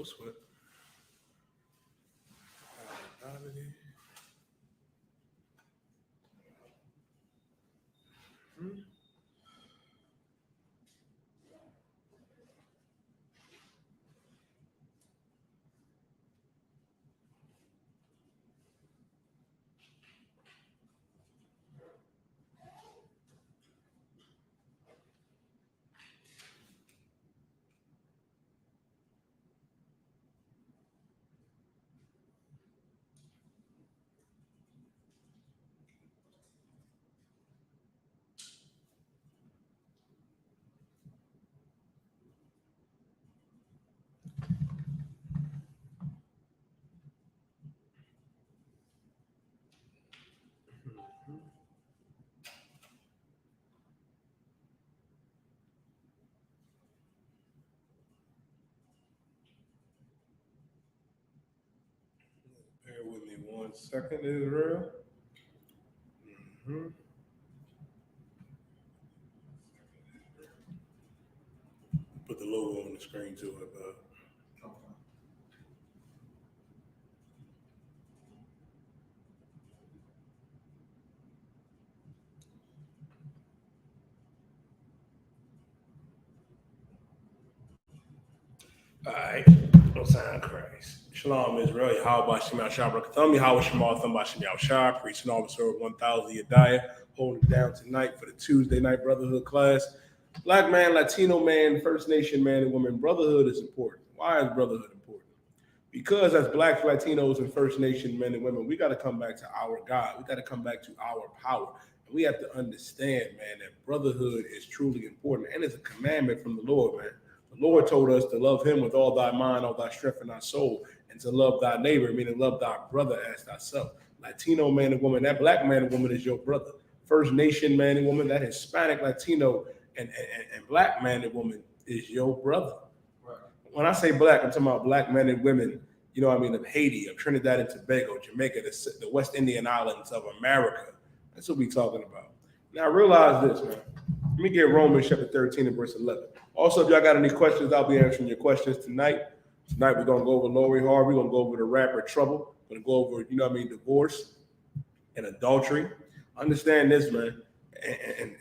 No sweat. Bear with me 1 second, Israel. Put the logo on the screen too. All right. No sign of Christ. Shalom, Israel. Yahweh Shem Yahshua B'Katham. Yahweh Shema Thum B'Shem Yahshua. Priest and officer of 1000 Yedaya. Holding down tonight for the Tuesday night Brotherhood class. Black man, Latino man, First Nation man and woman. Brotherhood is important. Why is brotherhood important? Because as Blacks, Latinos, and First Nation men and women, we got to come back to our God. We got to come back to our power. And we have to understand, man, that brotherhood is truly important. And it's a commandment from the Lord, man. The Lord told us to love him with all thy mind, all thy strength, and thy soul, and to love thy neighbor, meaning love thy brother as thyself. Latino man and woman, that black man and woman is your brother. First Nation man and woman, that Hispanic, Latino, and black man and woman is your brother. Right. When I say black, I'm talking about black men and women, you know what I mean, of Haiti, of Trinidad and Tobago, Jamaica, the West Indian islands of America. That's what we're talking about. Now realize this, man. Let me get Romans chapter 13 and verse 11. Also, if y'all got any questions, I'll be answering your questions tonight. Tonight, we're going to go over Lori Harvey. We're going to go over the rapper Trouble. We're going to go over, you know what I mean, divorce and adultery. Understand this, man. And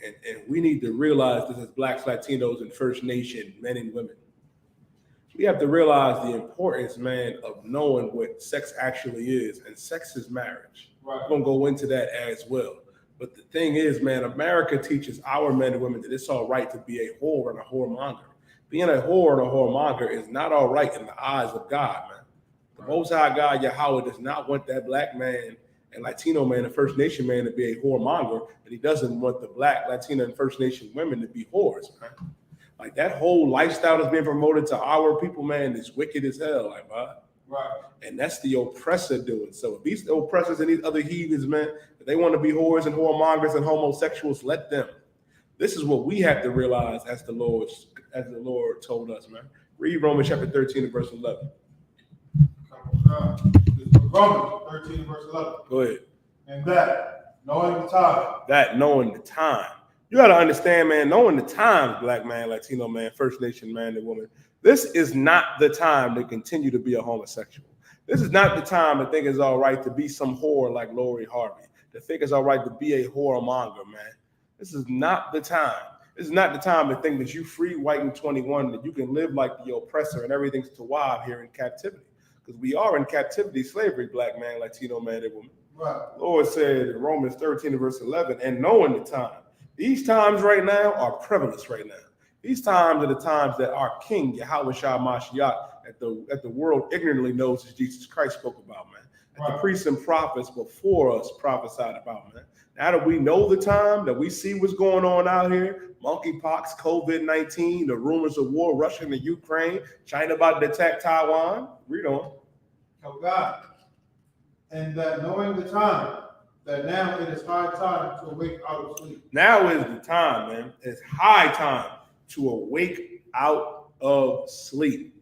we need to realize this as Blacks, Latinos, and First Nation men and women. We have to realize the importance, man, of knowing what sex actually is. And sex is marriage. Right. We're going to go into that as well. But the thing is, man, America teaches our men and women that it's all right to be a whore and a whoremonger. Being a whore and a whoremonger is not all right in the eyes of God, man. The Most High God, Yahweh, does not want that black man and Latino man and First Nation man to be a whoremonger, and he doesn't want the black, Latino, and First Nation women to be whores, man. Like that whole lifestyle that's being promoted to our people, man, is wicked as hell, like, man. Right. And that's the oppressor doing so. If these oppressors and these other heathens, man, if they want to be whores and whoremongers and homosexuals, let them. This is what we have to realize as the Lord told us, man. Read Romans chapter 13 and verse 11. Romans 13 and verse 11. Go ahead. And that, knowing the time. That, knowing the time. You got to understand, man, knowing the times, black man, Latino man, First Nation man and woman, this is not the time to continue to be a homosexual. This is not the time to think it's all right to be some whore like Lori Harvey, to think it's all right to be a whoremonger, man. This is not the time. This is not the time to think that you free, white, and 21, that you can live like the oppressor and everything's tawab here in captivity. Because we are in captivity, slavery, black man, Latino man, and woman. Right. Lord said in Romans 13 and verse 11, and knowing the time. These times right now are prevalent right now. These times are the times that our King, Yahweh Shah Mashiach, at the world ignorantly knows as Jesus Christ spoke about, man. That the priests and prophets before us prophesied about, man. Now that we know the time, that we see what's going on out here, monkeypox, COVID-19, the rumors of war, Russia and Ukraine, China about to attack Taiwan. Read on. Oh God. And that knowing the time, that now it is high time to awake out of sleep. Now is the time, man. It's high time to awake out of sleep.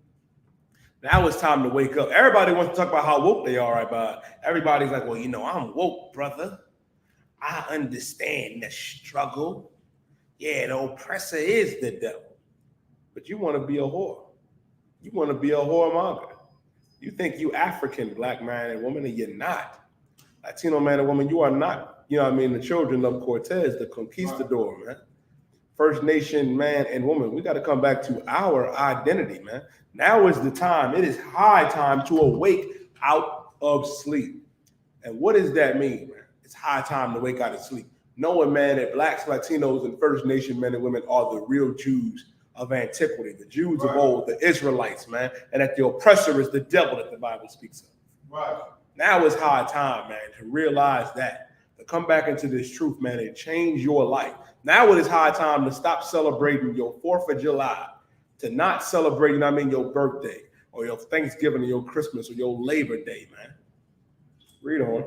Now it's time to wake up. Everybody wants to talk about how woke they are, right? But everybody's like, well, you know, I'm woke, brother. I understand the struggle. Yeah, the oppressor is the devil. But you want to be a whore. You want to be a whoremonger. You think you African, black man and woman, and you're not. Latino man and woman, you are not, the children of Cortez, the conquistador, man. First Nation man and woman. We got to come back to our identity, man. Now is the time. It is high time to awake out of sleep. And what does that mean, man? It's high time to wake out of sleep. Knowing, man, that blacks, Latinos, and First Nation men and women are the real Jews of antiquity, the Jews of old, the Israelites, man, and that the oppressor is the devil that the Bible speaks of. Right. Now is high time, man, to realize that, to come back into this truth, man, and change your life. Now it is high time to stop celebrating your 4th of July, to not celebrate, your birthday or your Thanksgiving or your Christmas or your Labor Day, man. Read on.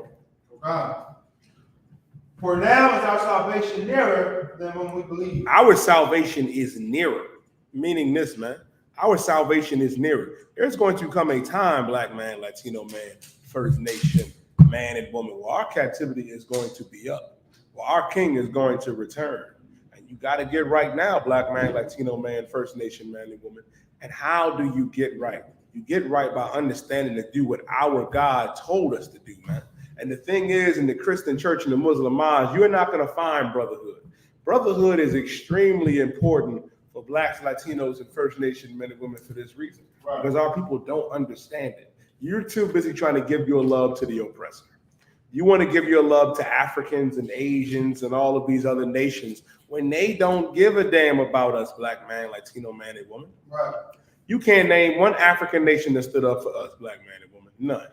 For now is our salvation nearer than when we believe. Our salvation is nearer, meaning this, man. Our salvation is nearer. There's going to come a time, black man, Latino man, First Nation man and woman, where our captivity is going to be up, where our King is going to return. And you got to get right now, black man, Latino man, First Nation man and woman. And how do you get right? You get right by understanding to do what our God told us to do, man. And the thing is, in the Christian church and the Muslim mosque, you're not going to find brotherhood. Brotherhood is extremely important for blacks, Latinos, and First Nation men and women for this reason. Right. Because our people don't understand it. You're too busy trying to give your love to the oppressor. You want to give your love to Africans and Asians and all of these other nations when they don't give a damn about us, black man, Latino man and woman. Right. You can't name one African nation that stood up for us, black man and woman. None.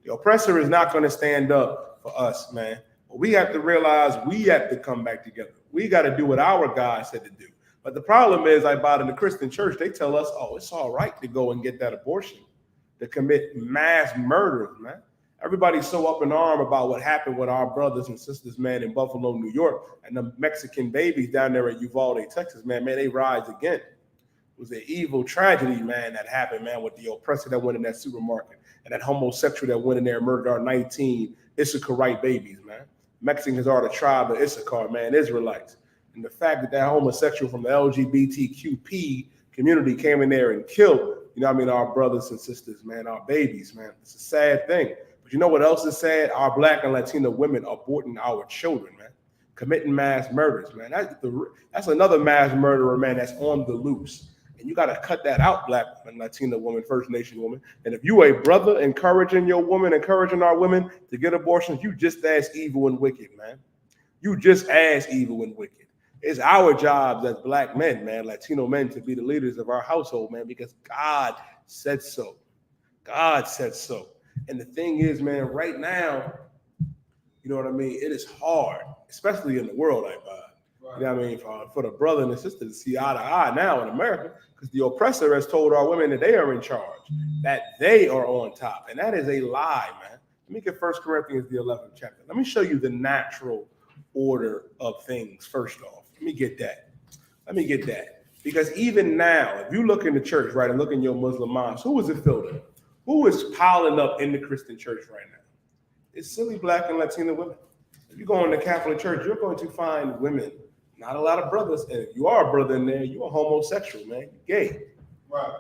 The oppressor is not going to stand up for us, man. But we have to realize we have to come back together. We got to do what our God said to do. But the problem is, in the Christian church, they tell us, oh, it's all right to go and get that abortion, to commit mass murders, man. Everybody's so up in arms about what happened with our brothers and sisters, man, in Buffalo, New York, and the Mexican babies down there in Uvalde, Texas, man, they rise again. It was an evil tragedy, man, that happened, man, with the oppressor that went in that supermarket and that homosexual that went in there and murdered our 19 Isupk babies, man. Mexicans are the tribe of Isupk, man, Israelites. And the fact that homosexual from the LGBTQP community came in there and killed, our brothers and sisters, man, our babies, man. It's a sad thing. But you know what else is sad? Our black and Latino women aborting our children, man. Committing mass murders, man. That's another mass murderer, man, that's on the loose. And you got to cut that out, black and Latino woman, First Nation woman. And if you a brother encouraging your woman, encouraging our women to get abortions, you just as evil and wicked, man. You just as evil and wicked. It's our jobs as black men, man, Latino men, to be the leaders of our household, man, because God said so. God said so. And the thing is, man, right now, it is hard, especially in the world like that. For the brother and the sister to see eye to eye now in America, because the oppressor has told our women that they are in charge, that they are on top. And that is a lie, man. Let me get 1 Corinthians, the 11th chapter. Let me show you the natural order of things first off. Let me get that. Because even now, if you look in the church, right, and look in your Muslim mosque, who is it filled in? Who is piling up in the Christian church right now? It's silly black and Latino women. If you go in the Catholic church, you're going to find women, not a lot of brothers. And if you are a brother in there, you're a homosexual, man. You're gay. Right.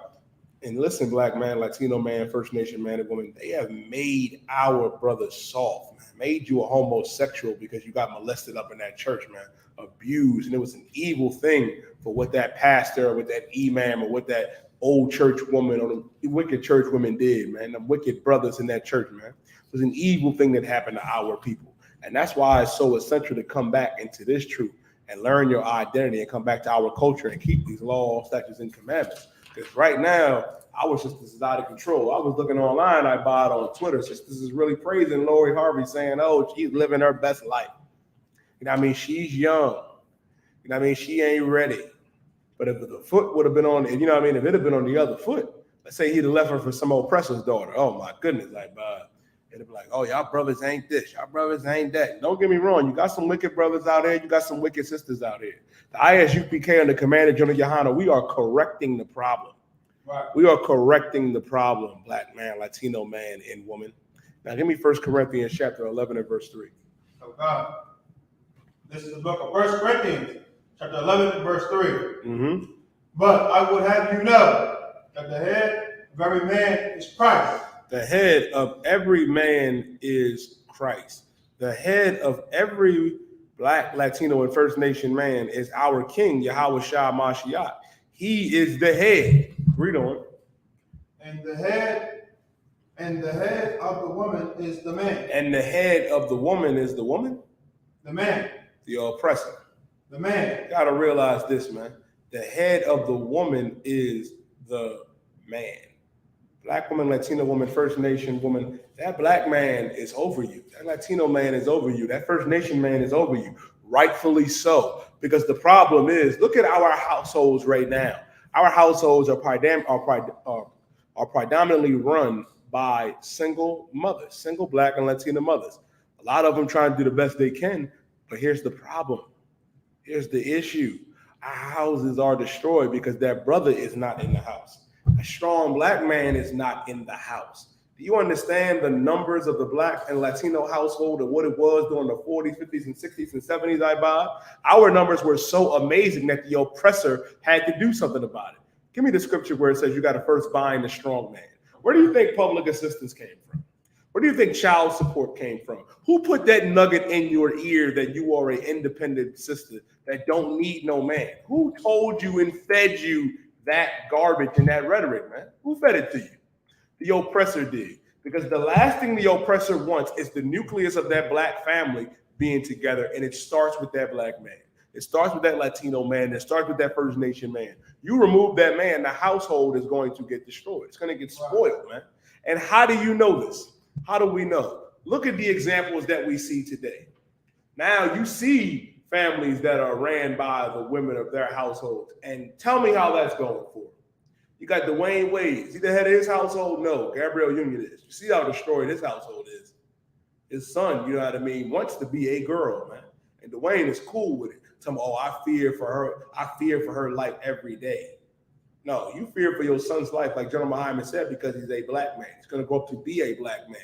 And listen, black man, Latino man, First Nation man and woman, they have made our brothers soft, man. Made you a homosexual because you got molested up in that church, man. Abused. And it was an evil thing for what that pastor or what that imam or what that old church woman or the wicked church woman did, man. The wicked brothers in that church, man. It was an evil thing that happened to our people. And that's why it's so essential to come back into this truth and learn your identity and come back to our culture and keep these laws, statutes, and commandments. Because right now, our sisters is out of control. I was looking online, I bought on Twitter. Sisters is really praising Lori Harvey, saying, oh, she's living her best life. She's young. She ain't ready. But if the foot would have been on, if it had been on the other foot, let's say he'd have left her for some oppressor's daughter. Oh my goodness, it'd be like, oh, y'all brothers ain't this, y'all brothers ain't that. Don't get me wrong, you got some wicked brothers out there, you got some wicked sisters out here. The I.S.U.P.K and the Commander GEN.YAHANNA, we are correcting the problem. Right. We are correcting the problem, black man, Latino man, and woman. Now give me 1 Corinthians chapter 11 and verse 3. Oh God. This is the book of 1 Corinthians, chapter 11 and verse 3. Mm-hmm. But I would have you know That the head of every man is Christ. The head of every man is Christ. The head of every Black, Latino, and First Nation man is our King, YAHWH. He is the head. Read on. And the head of the woman is the man. And the head of the woman is the woman? The man. The oppressor. The man. You gotta realize this, man. The head of the woman is the man. Black woman, Latino woman, First Nation woman, that Black man is over you. That Latino man is over you. That First Nation man is over you. Rightfully so. Because the problem is, look at our households right now. Our households are predominantly run by single mothers, single Black and Latino mothers. A lot of them trying to do the best they can, but here's the problem. Here's the issue. Our houses are destroyed because that brother is not in the house. A strong Black man is not in the house. Do you understand the numbers of the Black and Latino household and what it was during the 40s, 50s, and 60s and 70s, I.B.? Our numbers were so amazing that the oppressor had to do something about it. Give me the scripture where it says you got to first bind the strong man. Where do you think public assistance came from? Where do you think child support came from? Who put that nugget in your ear that you are an independent sister that don't need no man? Who told you and fed you that garbage and that rhetoric, man? Who fed it to you? The oppressor did. Because the last thing the oppressor wants is the nucleus of that Black family being together, and it starts with that Black man. It starts with that Latino man. It starts with that First Nation man. You remove that man, the household is going to get destroyed. It's going to get spoiled, man. And how do you know this? How do we know? Look at the examples that we see today. Now you see families that are ran by the women of their households. And tell me how that's going for them. You got Dwayne Wade. Is he the head of his household? No. Gabrielle Union is. You see how destroyed his household is. His son, you know what I mean, wants to be a girl, man. And Dwayne is cool with it. Tell me, oh, I fear for her. I fear for her life every day. No, you fear for your son's life, like General Muhammad said, because he's a Black man. He's going to grow up to be a Black man.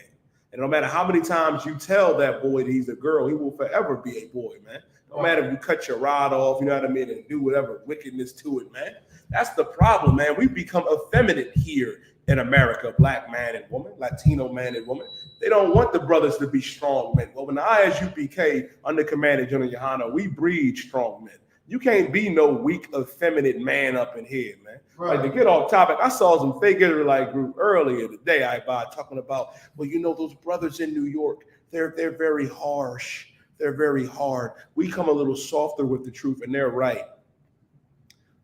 And no matter how many times you tell that boy that he's a girl, he will forever be a boy, man. No matter if you cut your rod off, you know what I mean, and do whatever wickedness to it, man. That's the problem, man. We've become effeminate here in America, Black man and woman, Latino man and woman. They don't want the brothers to be strong men. Well, when the I.S.U.P.K under command of GEN.YAHANNA, we breed strong men. You can't be no weak, effeminate man up in here, man. Right. Like, to get off topic, I saw some fake Israelite group earlier today, talking about, well, you know, those brothers in New York, they're very harsh. They're very hard. We come a little softer with the truth, and they're right.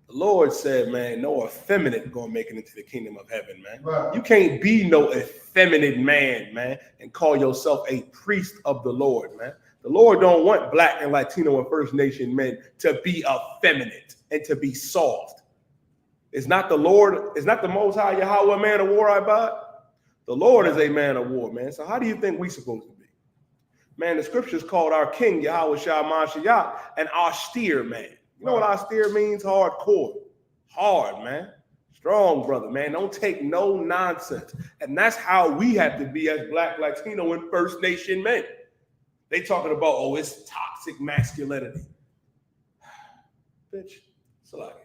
The Lord said, man, no effeminate gonna make it into the kingdom of heaven, man. Right. You can't be no effeminate man, man, and call yourself a priest of the Lord, man. The Lord don't want Black and Latino and First Nation men to be effeminate and to be soft. It's not the Lord, it's not the Most High Yahweh, man of war, The Lord is a man of war, man. So how do you think we supposed to be? Man, the scriptures called our King, YAHWH, an austere man. You know what austere means? Hardcore. Hard, man. Strong brother, man. Don't take no nonsense. And that's how we have to be as Black, Latino, and First Nation men. They talking about, oh, it's toxic masculinity. Bitch, it's like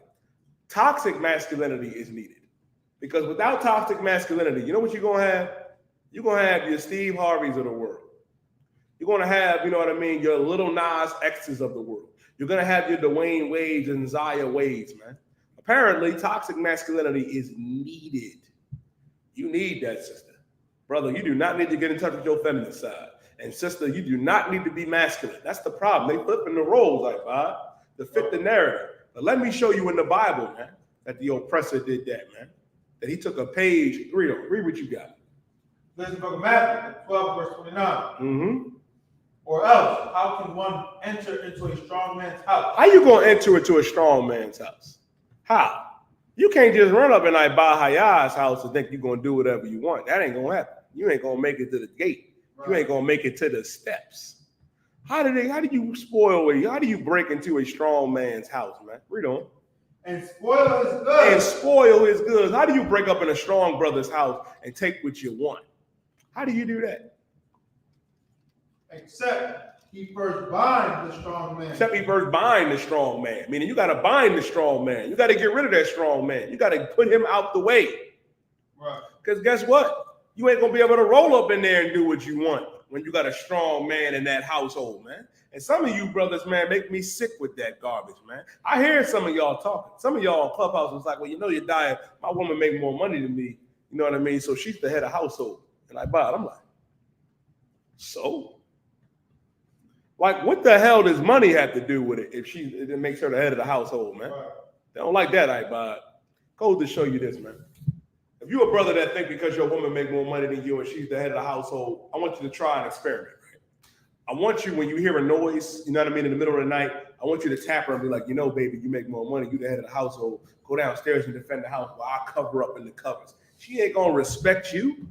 toxic masculinity is needed. Because without toxic masculinity, you know what you're going to have? You're going to have your Steve Harveys of the world. You're going to have, you know what I mean, your Little Nas X's of the world. You're going to have your Dwayne Wades and Zaya Wades, man. Apparently, toxic masculinity is needed. You need that, sister. Brother, you do not need to get in touch with your feminine side. And sister, you do not need to be masculine. That's the problem. They flipping the roles, like, to fit the narrative. But let me show you in the Bible, man, that the oppressor did that, man. That he took a page. Read what you got. This is the book of Matthew, 12, verse 29. Mm-hmm. Or else, how can one enter into a strong man's house? How you going to enter into a strong man's house? How? You can't just run up in Bahaya's house and think you're going to do whatever you want. That ain't going to happen. You ain't going to make it to the gate. Right. You ain't going to make it to the steps. How do you spoil it? How do you break into a strong man's house, man? Read on. And spoil his goods. And spoil his goods. How do you break up in a strong brother's house and take what you want? How do you do that? Except he first bind the strong man. Except he first bind the strong man. Meaning you got to bind the strong man. You got to get rid of that strong man. You got to put him out the way. Right. Because guess what? You ain't going to be able to roll up in there and do what you want when you got a strong man in that household, man. And some of you brothers, man, make me sick with that garbage, man. I hear some of y'all talking. Some of y'all on Clubhouse was like, well, you know, you're dying. My woman make more money than me. You know what I mean? So she's the head of household. And I'm like, so? Like, what the hell does money have to do with it if it makes her the head of the household, man? Right. They don't like that, I go to show you this, man. If you're a brother that think because your woman make more money than you and she's the head of the household, I want you to try an experiment, right? I want you, when you hear a noise, you know what I mean, in the middle of the night, I want you to tap her and be like, you know, baby, you make more money, you the head of the household. Go downstairs and defend the house while I cover up in the covers. She ain't gonna respect you.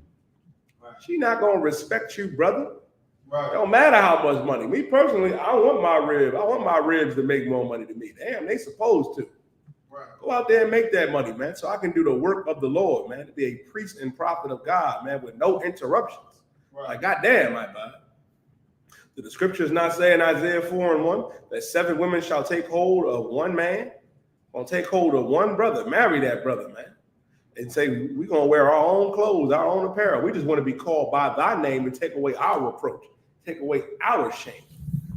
Right. She not gonna respect you, brother. Right. It don't matter how much money. Me personally, I want my ribs to make more money than me. Damn, they supposed to. Right. Go out there and make that money, man, so I can do the work of the Lord, man, to be a priest and prophet of God, man, with no interruptions. Right. Like, goddamn, my bad. Did the scriptures not say in Isaiah 4:1 that 7 women shall take hold of one man? Gonna take hold of one brother, marry that brother, man, and say, we're gonna wear our own clothes, our own apparel. We just want to be called by thy name and take away our reproach, take away our shame.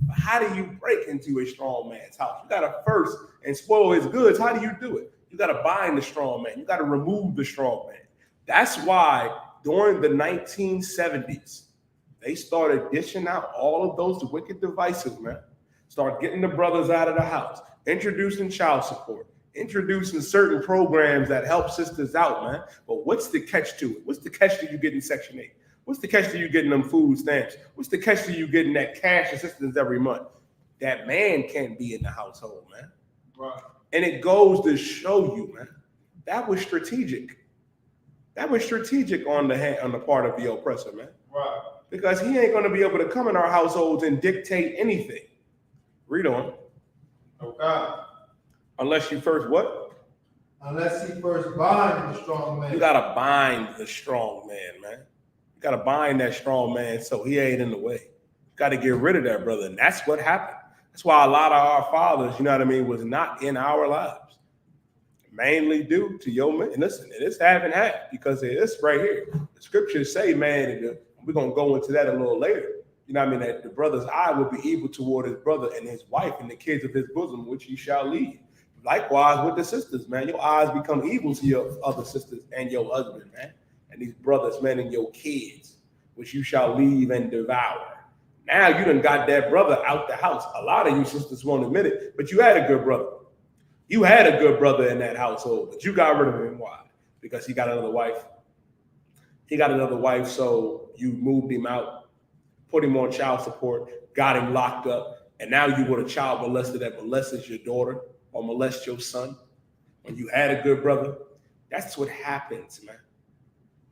But how do you break into a strong man's house? You gotta first and spoil his goods. How do you do it? You gotta bind the strong man. You gotta remove the strong man. That's why during the 1970s, they started dishing out all of those wicked devices, man. Start getting the brothers out of the house, introducing child support, introducing certain programs that help sisters out, man. But what's the catch to it? What's the catch to you getting Section 8? What's the catch to you getting them food stamps? What's the catch to you getting that cash assistance every month? That man can't be in the household, man. Right. And it goes to show you, man, that was strategic. That was strategic on the part of the oppressor, man. Right. Because he ain't going to be able to come in our households and dictate anything. Read on. Okay. Unless you first what? Unless he first bind the strong man. You got to bind the strong man, man. You got to bind that strong man so he ain't in the way. You got to get rid of that brother. And that's what happened. That's why a lot of our fathers, you know what I mean, was not in our lives. Mainly due to your man. And listen, it is half and half because it is right here. The scriptures say, man, we're going to go into that a little later. You know what I mean? That the brother's eye will be evil toward his brother and his wife and the kids of his bosom, which he shall lead. Likewise with the sisters, man. Your eyes become evil to your other sisters and your husband, man. And these brothers, man, and your kids, which you shall leave and devour. Now you done got that brother out the house. A lot of you sisters won't admit it, but you had a good brother. You had a good brother in that household, but you got rid of him. Why? Because he got another wife. He got another wife, so you moved him out, put him on child support, got him locked up, and now you with a child molester that molests your daughter or molests your son. When you had a good brother, that's what happens, man.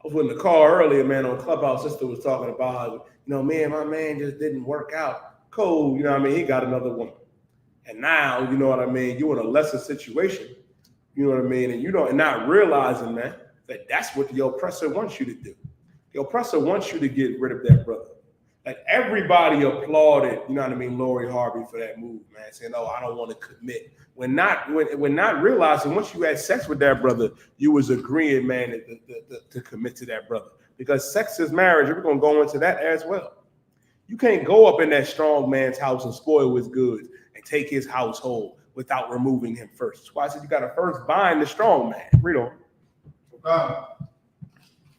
I was in the car earlier, man, on Clubhouse. Sister was talking about, you know, man, my man just didn't work out. Cool, you know what I mean? He got another woman. And now, you know what I mean, you're in a lesser situation, you know what I mean? And you don't, and not realizing, man, that that's what the oppressor wants you to do. The oppressor wants you to get rid of that brother. Like everybody applauded, you know what I mean, Lori Harvey for that move, man, saying, oh, I don't want to commit. When not realizing once you had sex with that brother, you was agreeing, man, to commit to that brother. Because sex is marriage, and we're going to go into that as well. You can't go up in that strong man's house and spoil his goods and take his household without removing him first. That's why I said you got to first bind the strong man. Read on.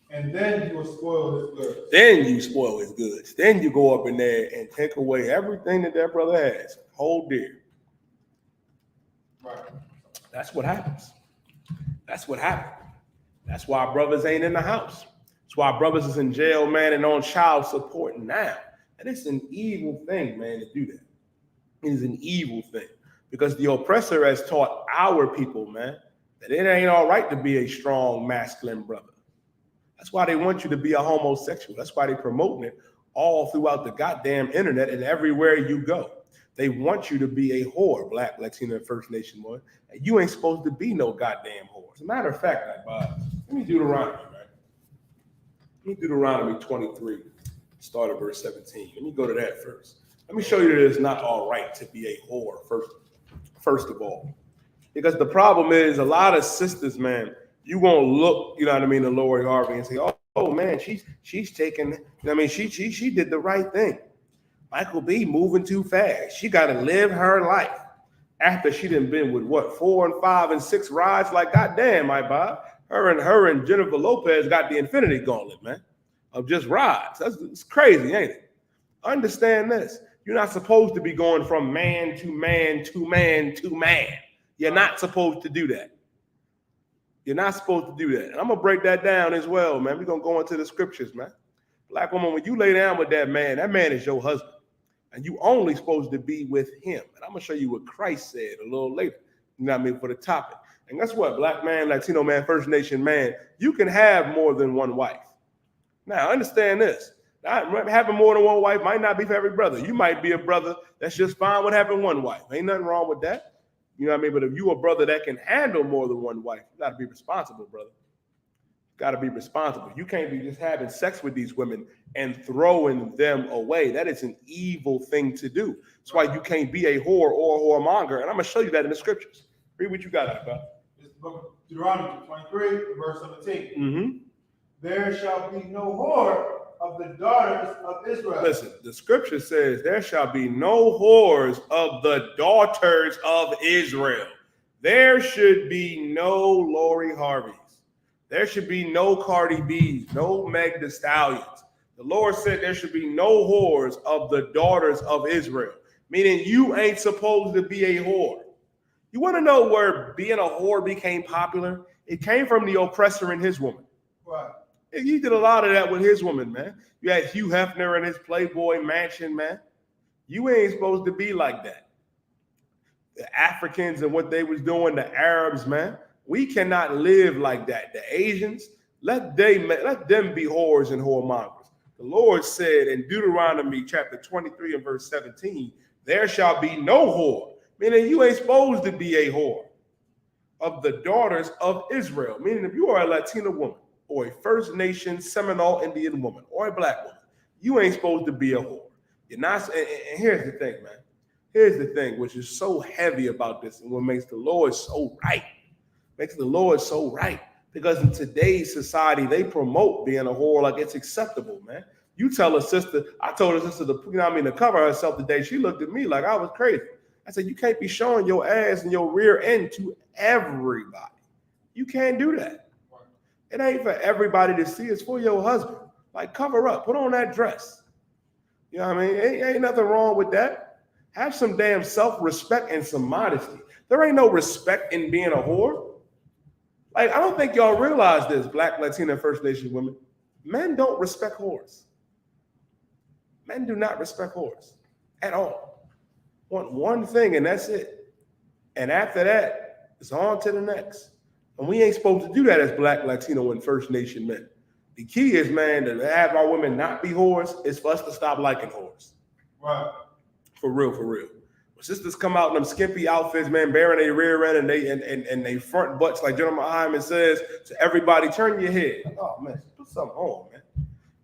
And then you will spoil his goods. Then you spoil his goods. Then you go up in there and take away everything that brother has. Hold dear. Right. That's what happens. That's what happened. That's why brothers ain't in the house. That's why brothers is in jail, man, and on child support now. And it's an evil thing, man, to do that. It is an evil thing. Because the oppressor has taught our people, man, that it ain't all right to be a strong, masculine brother. That's why they want you to be a homosexual. That's why they're promoting it all throughout the goddamn internet and everywhere you go. They want you to be a whore, Black, Latino, and First Nation boy. And you ain't supposed to be no goddamn whore. As a matter of fact, let me do Deuteronomy, man. Let me do Deuteronomy 23, start at verse 17. Let me go to that first. Let me show you that it's not all right to be a whore, first of all. Because the problem is a lot of sisters, man, you gonna look, you know what I mean, to Lori Harvey and say, oh man, she's taking, you know what I mean, she did the right thing. Michael B moving too fast. She gotta live her life. After she done been with what, 4 and 5 and 6 rides, like goddamn, my Bob. Her and Jennifer Lopez got the infinity gauntlet, man, of just rides. It's crazy, ain't it? Understand this. You're not supposed to be going from man to man to man to man. You're not supposed to do that. You're not supposed to do that. And I'm going to break that down as well, man. We're going to go into the scriptures, man. Black woman, when you lay down with that man is your husband. And you only supposed to be with him. And I'm going to show you what Christ said a little later, you know what I mean, for the topic. And guess what? Black man, Latino man, First Nation man, you can have more than one wife. Now, understand this. Having more than one wife might not be for every brother. You might be a brother that's just fine with having one wife. Ain't nothing wrong with that. You know what I mean? But if you a brother that can handle more than one wife, you got to be responsible, brother. Got to be responsible. You can't be just having sex with these women and throwing them away. That is an evil thing to do. That's why you can't be a whore or a whoremonger. And I'm going to show you that in the scriptures. Read what you got, Isupk. It's the book of Deuteronomy 23, verse 17. Mm-hmm. There shall be no whore of the daughters of Israel. Listen, the scripture says there shall be no whores of the daughters of Israel. There should be no Lori Harveys. There should be no Cardi B's, no Meg Thee Stallions. The Lord said there should be no whores of the daughters of Israel, meaning you ain't supposed to be a whore. You want to know where being a whore became popular? It came from the oppressor and his woman. Right. He did a lot of that with his woman, man. You had Hugh Hefner and his Playboy mansion, man. You ain't supposed to be like that. The Africans and what they was doing, the Arabs, man. We cannot live like that. The Asians, let them be whores and whoremongers. The Lord said in Deuteronomy chapter 23 and verse 17, there shall be no whore, meaning you ain't supposed to be a whore of the daughters of Israel, meaning if you are a Latina woman or a First Nation Seminole Indian woman or a black woman, you ain't supposed to be a whore. You're not. And here's the thing, man. Here's the thing, which is so heavy about this and what makes the Lord so right. Makes the Lord so right. Because in today's society, they promote being a whore like it's acceptable, man. You tell a sister, I told her sister to, you know what I mean, to cover herself today. She looked at me like I was crazy. I said, you can't be showing your ass and your rear end to everybody. You can't do that. It ain't for everybody to see. It's for your husband. Like, cover up. Put on that dress. You know what I mean? Ain't nothing wrong with that. Have some damn self-respect and some modesty. There ain't no respect in being a whore. Like, I don't think y'all realize this, Black, Latina, and First Nation women. Men don't respect whores. Men do not respect whores at all. Want one thing and that's it. And after that, it's on to the next. And we ain't supposed to do that as Black, Latino, and First Nation men. The key is, man, to have our women not be whores is for us to stop liking whores. Right. For real, for real. When sisters come out in them skimpy outfits, man, bearing their rear end and they front butts, like General Hyman says to everybody, turn your head. Like, oh, man, put something on, man.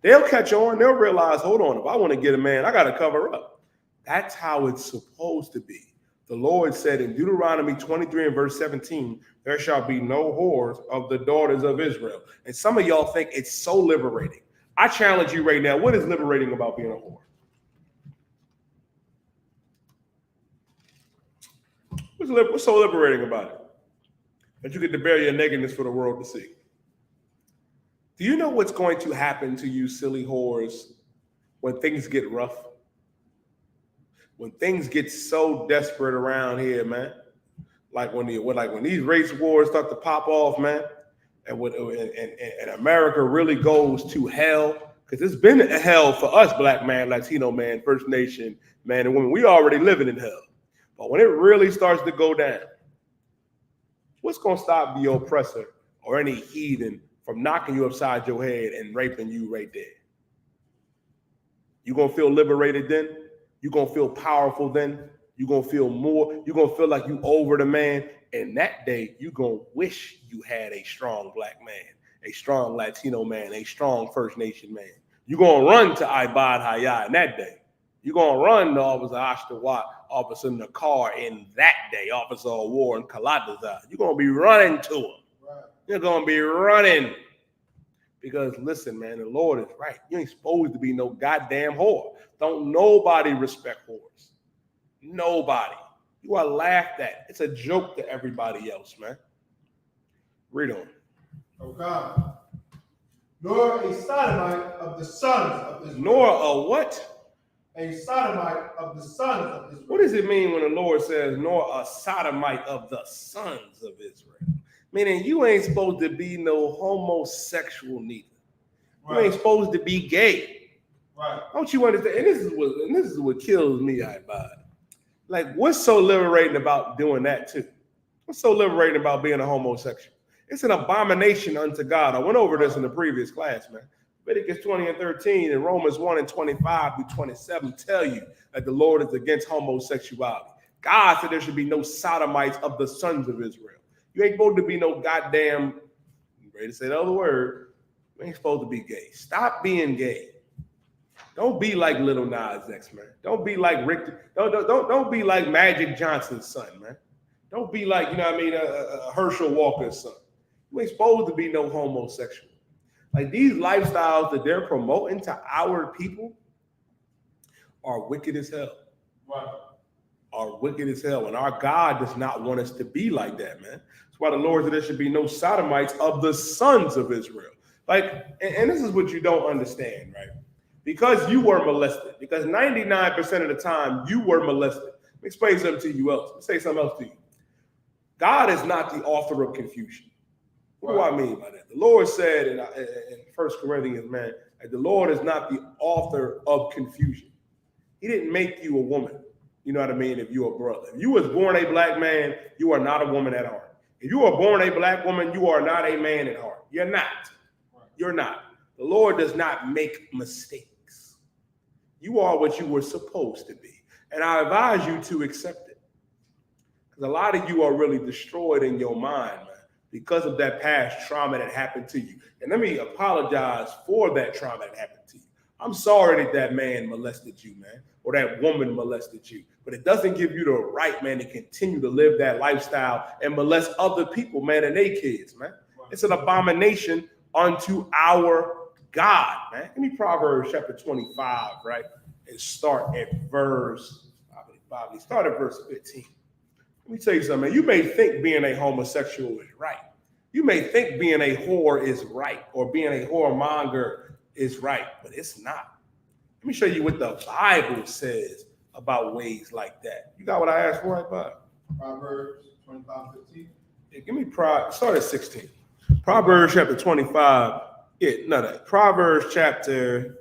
They'll catch on. They'll realize, hold on, if I want to get a man, I got to cover up. That's how it's supposed to be. The Lord said in Deuteronomy 23 and verse 17, there shall be no whores of the daughters of Israel. And some of y'all think it's so liberating. I challenge you right now. What is liberating about being a whore? What's so liberating about it? That you get to bear your nakedness for the world to see. Do you know what's going to happen to you silly whores when things get rough? When things get so desperate around here, man. Like when these race wars start to pop off, man, and America really goes to hell, because it's been a hell for us, Black man, Latino man, First Nation man, and women. We already living in hell. But when it really starts to go down, what's going to stop the oppressor or any heathen from knocking you upside your head and raping you right there? You going to feel liberated then? You going to feel powerful then? You going to feel more? You going to feel like you over the man? And that day, you going to wish you had a strong Black man, a strong Latino man, a strong First Nation man. You going to run to I.S.U.P.K in that day. You're going to run the officer Ashtawat, officer in the car in that day, officer of war in Kalataza. You're going to be running to him. Right. You're going to be running. Because listen, man, the Lord is right. You ain't supposed to be no goddamn whore. Don't nobody respect whores. Nobody. You are laughed at. It's a joke to everybody else, man. Read on. Okay. Nor a sodomite of the sons of Israel. Nor a what? A sodomite of the sons of Israel. What does it mean when the Lord says, nor a sodomite of the sons of Israel? Meaning you ain't supposed to be no homosexual neither. Right. You ain't supposed to be gay. Right. Don't you understand? And this is what kills me, I-S-U.P.K. Like, what's so liberating about doing that too? What's so liberating about being a homosexual? It's an abomination unto God. I went over this in the previous class, man. Leviticus 20 and 13 and Romans 1 and 25 through 27 tell you that the Lord is against homosexuality. God said there should be no sodomites of the sons of Israel. You ain't supposed to be no goddamn, you ready to say the other word, you ain't supposed to be gay. Stop being gay. Don't be like Little Nas X, man. Don't be like Rick. Don't be like Magic Johnson's son, man. Don't be like, you know what I mean, Herschel Walker's son. You ain't supposed to be no homosexual. Like these lifestyles that they're promoting to our people are wicked as hell. Right. Are wicked as hell. And our God does not want us to be like that, man. That's why the Lord said there should be no sodomites of the sons of Israel. Like, and this is what you don't understand, right? Because you were molested, because 99% of the time you were molested. Let me explain something to you else. Let me say something else to you. God is not the author of confusion. What do I mean by that? The Lord said in 1 Corinthians, man, that the Lord is not the author of confusion. He didn't make you a woman. You know what I mean? If you're a brother. If you was born a black man, you are not a woman at heart. If you are born a black woman, you are not a man at heart. You're not. You're not. The Lord does not make mistakes. You are what you were supposed to be. And I advise you to accept it. Because a lot of you are really destroyed in your mind, man, because of that past trauma that happened to you. And let me apologize for that trauma that happened to you. I'm sorry that that man molested you, man, or that woman molested you. But it doesn't give you the right, man, to continue to live that lifestyle and molest other people, man, and their kids, man. It's an abomination unto our God, man. Give me Proverbs chapter 25, right? And start at verse 15. Let me tell you something, man. You may think being a homosexual is right. You may think being a whore is right, or being a whoremonger is right, but it's not. Let me show you what the Bible says about ways like that. You got what I asked for, right, Bob? Proverbs 25:15. Yeah, give me start at 16. Proverbs chapter 25. Proverbs chapter,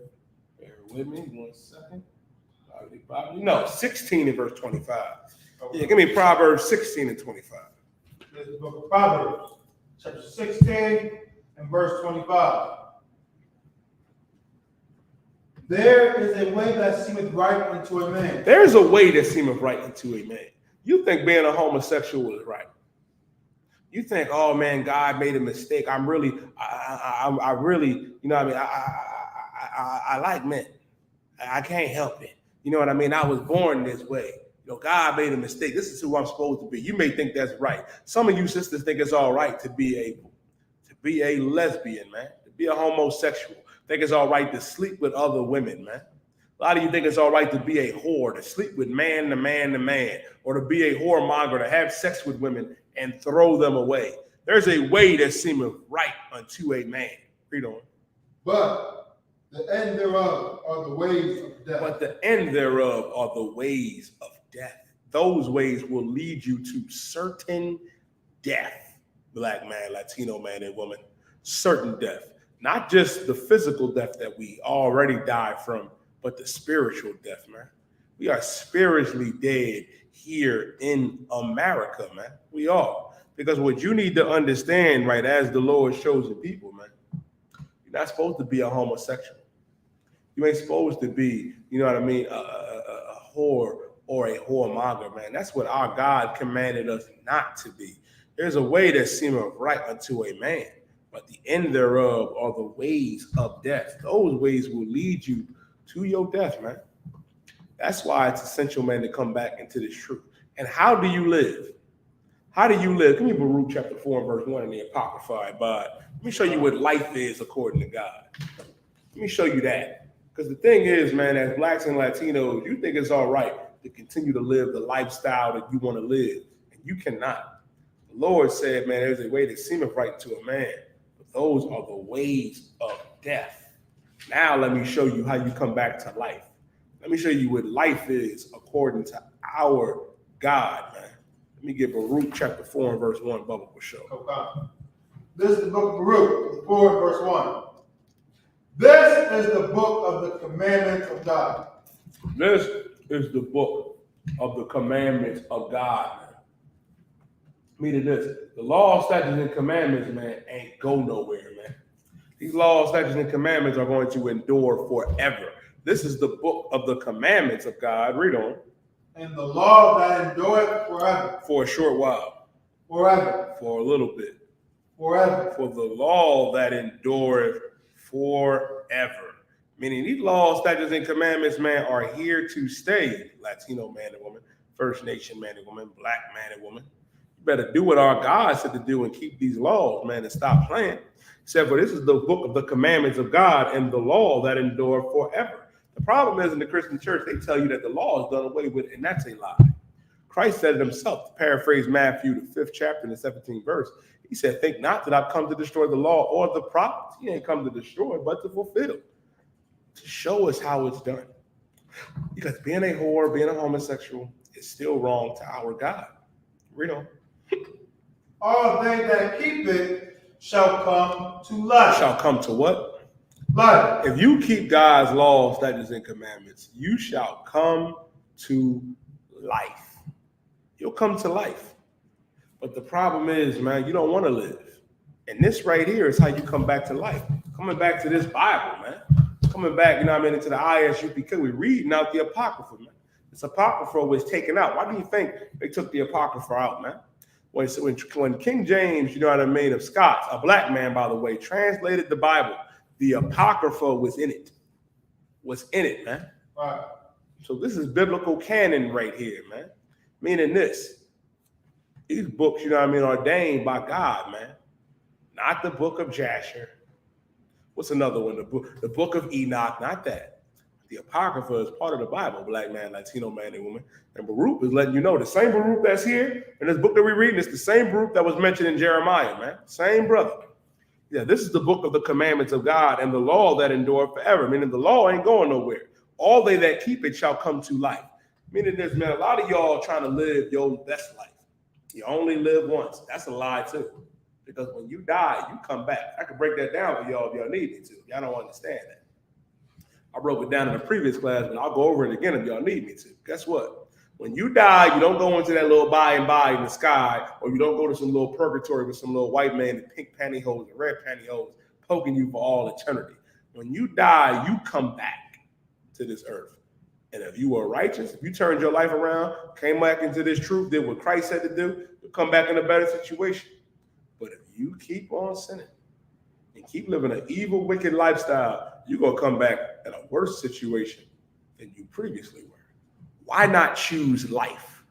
bear with me 1 second. 16 and verse 25. Okay. Yeah, give me Proverbs 16 and 25. This is the book of Proverbs, chapter 16 and verse 25. There is a way that seemeth right unto a man. There's a way that seemeth right unto a man. You think being a homosexual is right. You think, oh man, God made a mistake. I really, you know what I mean? I like men. I can't help it. You know what I mean? I was born this way. You know, God made a mistake. This is who I'm supposed to be. You may think that's right. Some of you sisters think it's all right to be a lesbian, man, to be a homosexual. Think it's all right to sleep with other women, man. A lot of you think it's all right to be a whore, to sleep with man to man to man, or to be a whoremonger, to have sex with women and throw them away. There's a way that seemeth right unto a man. Read on. But the end thereof are the ways of death. But the end thereof are the ways of death. Those ways will lead you to certain death. Black man, Latino man, and woman. Certain death. Not just the physical death that we already died from, but the spiritual death, man. We are spiritually dead here in America, man. We are. Because what you need to understand, right, as the Lord's chosen people, man, you're not supposed to be a homosexual. You ain't supposed to be, you know what I mean, a whore or a whoremonger, man. That's what our God commanded us not to be. There's a way that seemeth right unto a man, but the end thereof are the ways of death. Those ways will lead you to your death, man. That's why it's essential, man, to come back into this truth. And how do you live? How do you live? Give me Baruch chapter 4 and verse 1 in the Apocrypha, but let me show you what life is according to God. Let me show you that. Because the thing is, man, as blacks and Latinos, you think it's all right to continue to live the lifestyle that you want to live, and you cannot. The Lord said, man, there's a way that seemeth right to a man, but those are the ways of death. Now let me show you how you come back to life. Let me show you what life is according to our God, man. Let me get Baruch chapter 4 and verse 1, Bubba will show. Okay. This is the book of Baruch, 4 and verse 1. This is the book of the commandments of God. This is the book of the commandments of God, man. Meaning this, the law, statutes, and commandments, man, ain't go nowhere, man. These laws, statutes, and commandments are going to endure forever. This is the book of the commandments of God. Read on. And the law that endureth forever. For a short while. Forever. For a little bit. Forever. For the law that endureth forever. Meaning these laws, statutes, and commandments, man, are here to stay. Latino man and woman, First Nation man and woman, black man and woman. You better do what our God said to do and keep these laws, man, and stop playing. He said, for this is the book of the commandments of God and the law that endure forever. The problem is in the Christian church, they tell you that the law is done away with, and that's a lie. Christ said it himself, to paraphrase Matthew, the 5th chapter and the 17th verse. He said, think not that I've come to destroy the law or the prophets. He ain't come to destroy, but to fulfill, to show us how it's done. Because being a whore, being a homosexual is still wrong to our God. Read on. All they that keep it shall come to life. Shall come to what? Life. If you keep God's laws, statutes, and commandments, you shall come to life. You'll come to life. But the problem is, man, you don't want to live. And this right here is how you come back to life. Coming back to this Bible, man. Coming back, you know what I mean, into the I.S.U.P.K. We're reading out the Apocrypha, man. This Apocrypha was taken out. Why do you think they took the Apocrypha out, man? When King James, you know what I mean, of Scots, a black man, by the way, translated the Bible, the Apocrypha was in it. Was in it, man. Right. So this is biblical canon right here, man. Meaning this. These books, you know what I mean, ordained by God, man. Not the book of Jasher. What's another one? The book of Enoch, not that. The Apocrypha is part of the Bible, black man, Latino man, and woman. And Baruch is letting you know the same Baruch that's here in this book that we're reading is the same Baruch that was mentioned in Jeremiah, man. Same brother. Yeah, this is the book of the commandments of God and the law that endure forever. Meaning the law ain't going nowhere. All they that keep it shall come to life. Meaning this, man, a lot of y'all trying to live your best life. You only live once. That's a lie too. Because when you die, you come back. I could break that down for y'all if y'all need me to. Y'all don't understand that. I broke it down in a previous class, but I'll go over it again if y'all need me to. Guess what? When you die, you don't go into that little by and by in the sky, or you don't go to some little purgatory with some little white man in pink pantyhose and red pantyhose poking you for all eternity. When you die, you come back to this earth. And if you were righteous, if you turned your life around, came back into this truth, did what Christ said to do, you'll come back in a better situation. But if you keep on sinning and keep living an evil, wicked lifestyle, you're going to come back in a worse situation than you previously were. Why not choose life?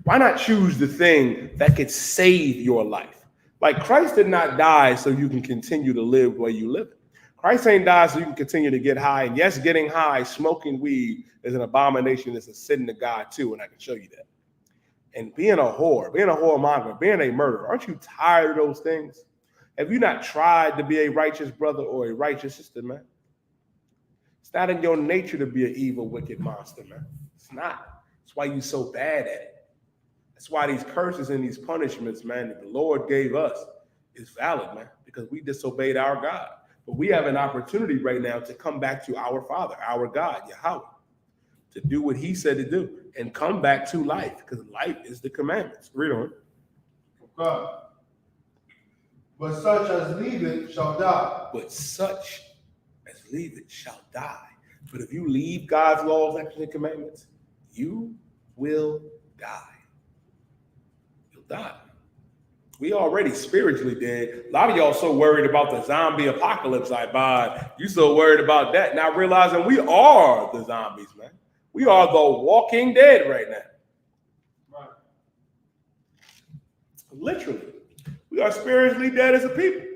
Why not choose the thing that could save your life? Like Christ did not die so you can continue to live where you live. Christ ain't died so you can continue to get high. And yes, getting high, smoking weed is an abomination. It's a sin to God too, and I can show you that. And being a whoremonger, being a murderer, aren't you tired of those things? Have you not tried to be a righteous brother or a righteous sister, man? It's not in your nature to be an evil, wicked monster, man. It's not. That's why you're so bad at it. That's why these curses and these punishments, man, that the Lord gave us is valid, man, because we disobeyed our God. But we have an opportunity right now to come back to our Father, our God, Yahweh, to do what he said to do and come back to life, because life is the commandments. Read on. God. But such as leave it shall die. But such as leave it shall die. But if you leave God's laws, statutes, and commandments, you will die. You'll die. We already spiritually dead. A lot of y'all so worried about the zombie apocalypse, you so worried about that, not realizing we are the zombies, man. We are the walking dead right now. Right. Literally. We are spiritually dead as a people.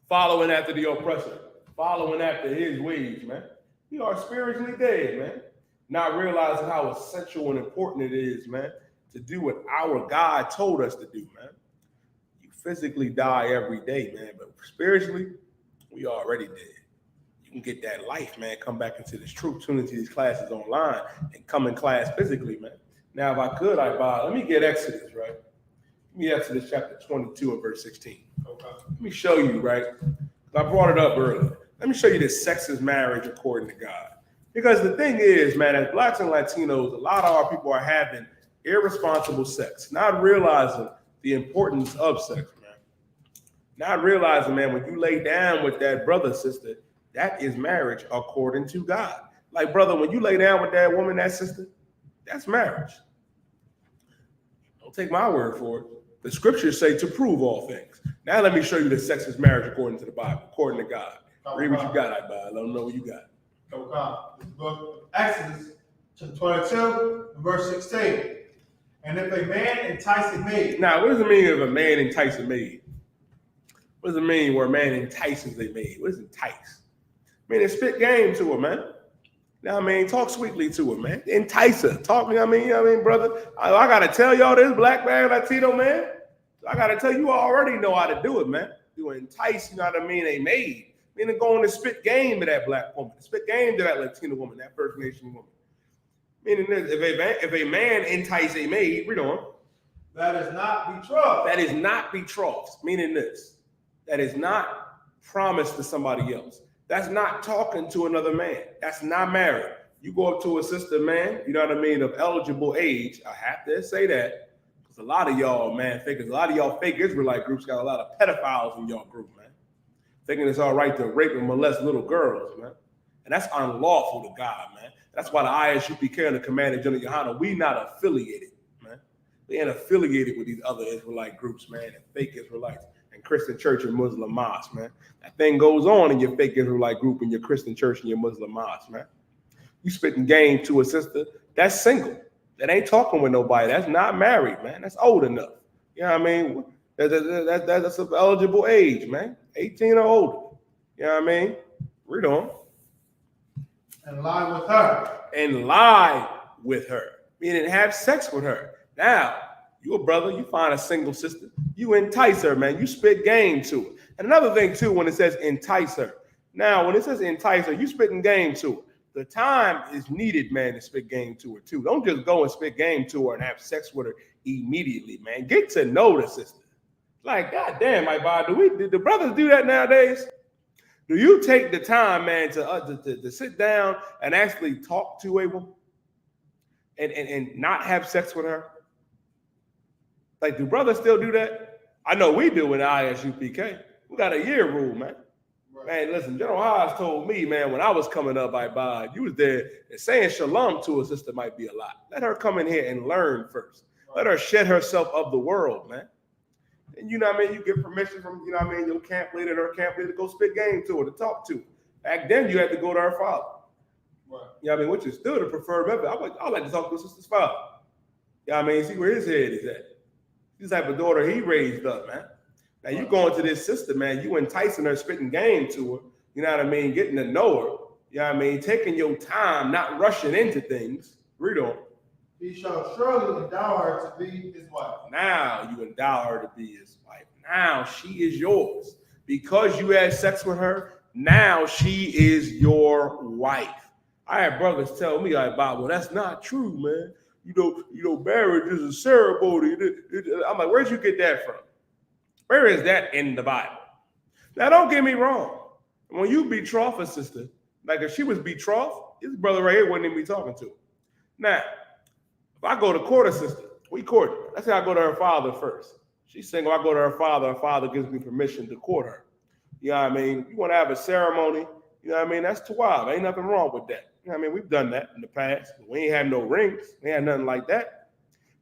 Following after the oppressor. Following after his ways, man. We are spiritually dead, man. Not realizing how essential and important it is, man, to do what our God told us to do, man. You physically die every day, man, but spiritually, we are already dead. You can get that life, man. Come back into this truth, tune into these classes online, and come in class physically, man. Now, if I could, let me get Exodus, right? Give me Exodus chapter 22 and verse 16. Okay. Let me show you, right? I brought it up earlier. Let me show you this sexist marriage according to God. Because the thing is, man, as blacks and Latinos, a lot of our people are having irresponsible sex, not realizing the importance of sex, man. Not realizing, man, when you lay down with that brother, sister, that is marriage according to God. Like, brother, when you lay down with that woman, that sister, that's marriage. Don't take my word for it. The scriptures say to prove all things. Now let me show you the sexist marriage according to the Bible, according to God. Read what you got, I let them know what you got. Okay. This book of Exodus, chapter 22, verse 16. And if a man entice a maid. Now, what does it mean if a man entice a maid? What does it mean where a man entices a maid? What does entice? I mean, spit game to her, man. You know what I mean? Talk sweetly to her, man. Entice her. Talk, you know what I mean, brother? I got to tell y'all this, black man, Latino man. I got to tell you, already know how to do it, man. You entice, you know what I mean, a maid. Meaning go on to spit game to that black woman, spit game to that Latino woman, that First Nation woman. Meaning this, if a man entice a maid, read on. That is not betrothed. That is not betrothed. Meaning this, that is not promised to somebody else. That's not talking to another man. That's not married. You go up to a sister, man, you know what I mean, of eligible age. I have to say that. Because a lot of y'all, man, a lot of y'all fake Israelite groups got a lot of pedophiles in y'all group, man. Thinking it's all right to rape and molest little girls, man. And that's unlawful to God, man. That's why the I.S.U.P.K and the Commander General Yohanna, we not affiliated, man. We ain't affiliated with these other Israelite groups, man, and fake Israelites and Christian church and Muslim mosques, man. That thing goes on in your fake Israelite group and your Christian church and your Muslim mosque, man. You spitting game to a sister, that's single. That ain't talking with nobody. That's not married, man. That's old enough. You know what I mean? That's of eligible age, man. 18 or older. You know what I mean? Read on. And lie with her. And lie with her. Meaning have sex with her. Now, you a brother, you find a single sister, you entice her, man. You spit game to her. And another thing, too, when it says entice her. Now, when it says entice her, you spitting game to her. The time is needed, man, to spit game to her, too. Don't just go and spit game to her and have sex with her immediately, man. Get to know the sister. Like, goddamn, my boy, do the brothers do that nowadays? Do you take the time, man, to sit down and actually talk to a woman and not have sex with her? Like, do brothers still do that? I know we do in I.S.U.P.K. We got a year rule, man. Right. Man, listen, General Haas told me, man, when I was coming up, you was there, and saying shalom to a sister might be a lot. Let her come in here and learn first. Right. Let her shed herself of the world, man. And you know what I mean? You get permission from, you know what I mean, your camp leader and her camp leader to go spit game to her, to talk to her. Back then, you had to go to her father. Right. You know what I mean? Which is still the preferred method. I like to talk to a sister's father. You know what I mean? See where his head is at. This type of daughter he raised up, man. Now you going to this sister, man, you enticing her, spitting game to her, you know what I mean, getting to know her, you know what I mean, taking your time, not rushing into things. Read on. He shall surely endow her to be his wife. Now you endow her to be his wife. Now she is yours. Because you had sex with her, now she is your wife. I had brothers tell me, like, Bob, well, that's not true, man. You know, marriage is a ceremony. I'm like, where'd you get that from? Where is that in the Bible? Now, don't get me wrong. When you betroth a sister, like if she was betrothed, this brother right here wouldn't even be talking to her. Now, if I go to court a sister, we court her. Let's say I go to her father first. She's single, I go to her father gives me permission to court her. You know what I mean? You want to have a ceremony, you know what I mean? That's wild. Ain't nothing wrong with that. You know what I mean? We've done that in the past. We ain't had no rings. We ain't had nothing like that.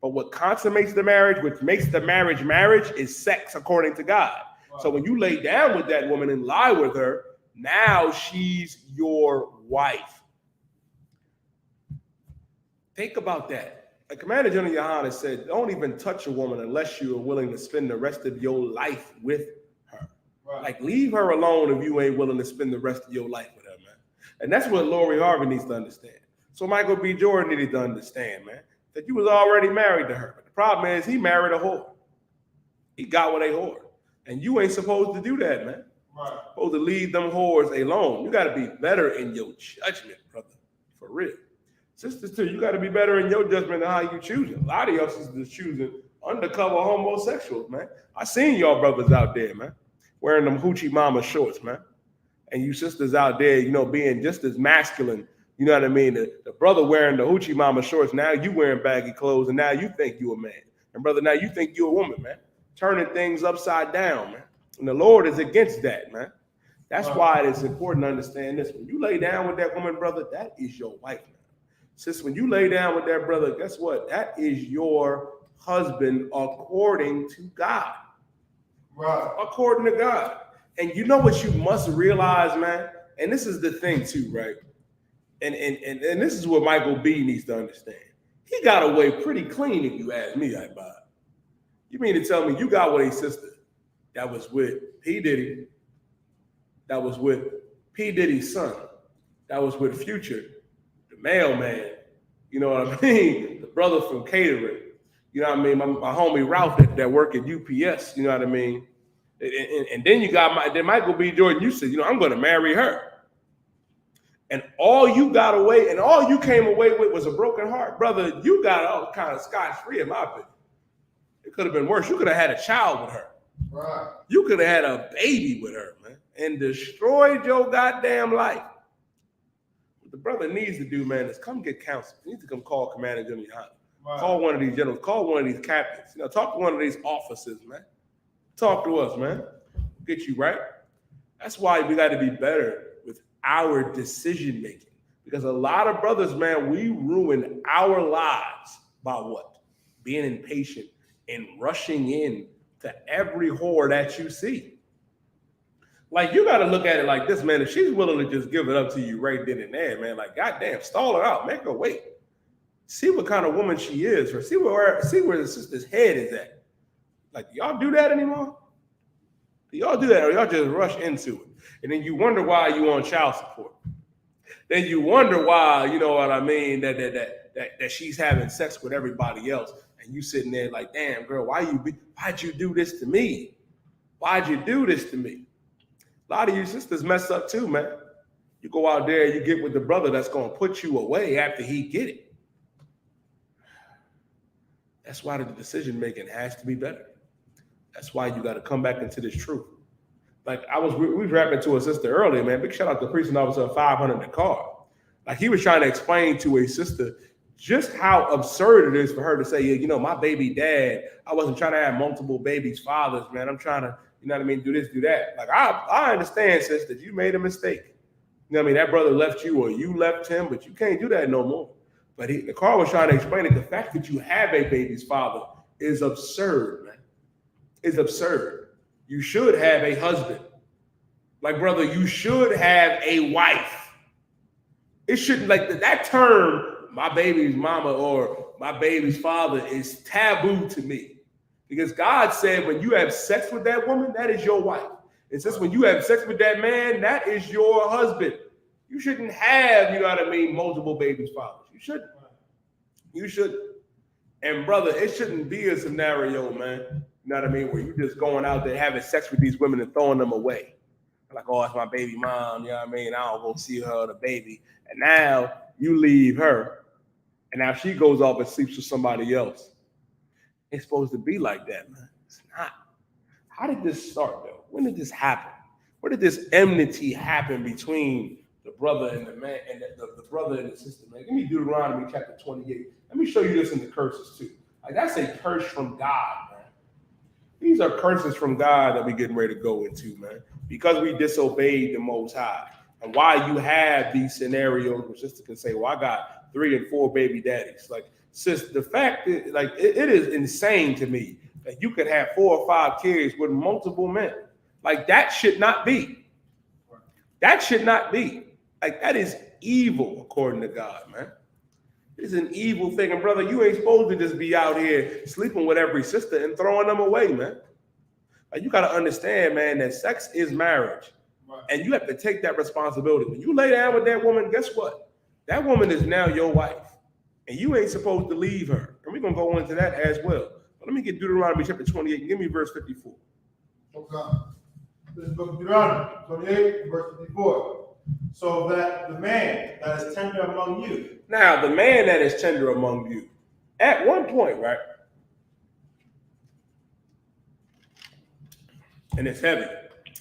But what consummates the marriage, which makes the marriage, is sex according to God. Wow. So when you lay down with that woman and lie with her, now she's your wife. Think about that. Like Commander General Yohanna said, don't even touch a woman unless you are willing to spend the rest of your life with her. Right. Like, leave her alone if you ain't willing to spend the rest of your life with her, man. And that's what Lori Harvey needs to understand. So Michael B. Jordan needed to understand, man, that you was already married to her. But the problem is he married a whore. He got with a whore. And you ain't supposed to do that, man. Right. Supposed to leave them whores alone. You got to be better in your judgment, brother. For real. Sisters, too, you got to be better in your judgment than how you choosing. A lot of y'all sisters choosing undercover homosexuals, man. I seen y'all brothers out there, man, wearing them hoochie mama shorts, man. And you sisters out there, you know, being just as masculine, you know what I mean? The brother wearing the hoochie mama shorts, now you wearing baggy clothes, and now you think you a man. And brother, now you think you a woman, man. Turning things upside down, man. And the Lord is against that, man. That's why it's important to understand this. When you lay down with that woman, brother, that is your wife, man. Sis, when you lay down with that brother, guess what? That is your husband according to God. Right. According to God. And you know what you must realize, man? And this is the thing too, right? And this is what Michael B needs to understand. He got away pretty clean, if you ask me, I. You mean to tell me you got with a sister that was with P. Diddy, that was with P. Diddy's son, that was with Future, the mailman, you know what I mean? The brother from catering, you know what I mean? My homie Ralph that work at UPS, you know what I mean? And then you got Michael B. Jordan, you said, you know, I'm going to marry her. And all you got away, and all you came away with was a broken heart. Brother, you got all kind of scotch-free in my opinion. It could have been worse. You could have had a child with her. Right. You could have had a baby with her, man, and destroyed your goddamn life. What the brother needs to do, man, is come get counsel. He needs to come call Commander General Yohanna. Right. Call one of these generals. Call one of these captains. You know, talk to one of these officers, man. Talk to us, man. Get you right. That's why we got to be better with our decision making. Because a lot of brothers, man, we ruin our lives by what? Being impatient and rushing in to every whore that you see. Like, you got to look at it like this, man. If she's willing to just give it up to you right then and there, man, like, goddamn, stall her out, make her wait. See what kind of woman she is, or see where the sister's head is at. Like, y'all do that anymore? Do y'all do that, or y'all just rush into it? And then you wonder why you on child support. Then you wonder why, you know what I mean, that she's having sex with everybody else. And you sitting there like, damn, girl, why'd you do this to me? Why'd you do this to me? A lot of you sisters mess up too, man. You go out there, you get with the brother that's going to put you away after he get it. That's why the decision making has to be better. That's why you got to come back into this truth. Like we was rapping to a sister earlier, man. Big shout out to Priest and Officer 500 in the car. Like, he was trying to explain to a sister just how absurd it is for her to say, yeah, you know, my baby dad, I wasn't trying to have multiple babies' fathers, man. I'm trying to, you know what I mean, do this, do that. Like, I understand, sis, that you made a mistake. You know what I mean? That brother left you or you left him, but you can't do that no more. But the car was trying to explain that the fact that you have a baby's father is absurd, man. It's absurd. You should have a husband. Like, brother, you should have a wife. It shouldn't, like, that term, my baby's mama or my baby's father, is taboo to me. Because God said when you have sex with that woman, that is your wife. And since when you have sex with that man, that is your husband. You shouldn't have, you know what I mean, multiple babies' fathers. You shouldn't. You shouldn't. And brother, it shouldn't be a scenario, man, you know what I mean, where you're just going out there having sex with these women and throwing them away. Like, oh, it's my baby mom, you know what I mean? I don't go see her or the baby. And now you leave her, and now she goes off and sleeps with somebody else. It's supposed to be like that, man. It's not. How did this start, though? When did this happen? Where did this enmity happen between the brother and the man, and the brother and the sister, man? Give me Deuteronomy chapter 28. Let me show you this in the curses, too. Like, that's a curse from God, man. These are curses from God that we're getting ready to go into, man, because we disobeyed the Most High. And why you have these scenarios where sister can say, well, I got 3 and 4 baby daddies. Like, sis, the fact is, like, it is insane to me that you could have 4 or 5 kids with multiple men. Like, that should not be. That should not be. Like, that is evil according to God, man. It's an evil thing. And brother, you ain't supposed to just be out here sleeping with every sister and throwing them away, man. Like, you got to understand, man, that sex is marriage. Right. And you have to take that responsibility. When you lay down with that woman, guess what? That woman is now your wife. And you ain't supposed to leave her. And we're going to go into that as well. But let me get Deuteronomy chapter 28. Give me verse 54. Okay. This book of Deuteronomy 28, verse 54. So that the man that is tender among you. Now, the man that is tender among you, at one point, right? And it's heavy.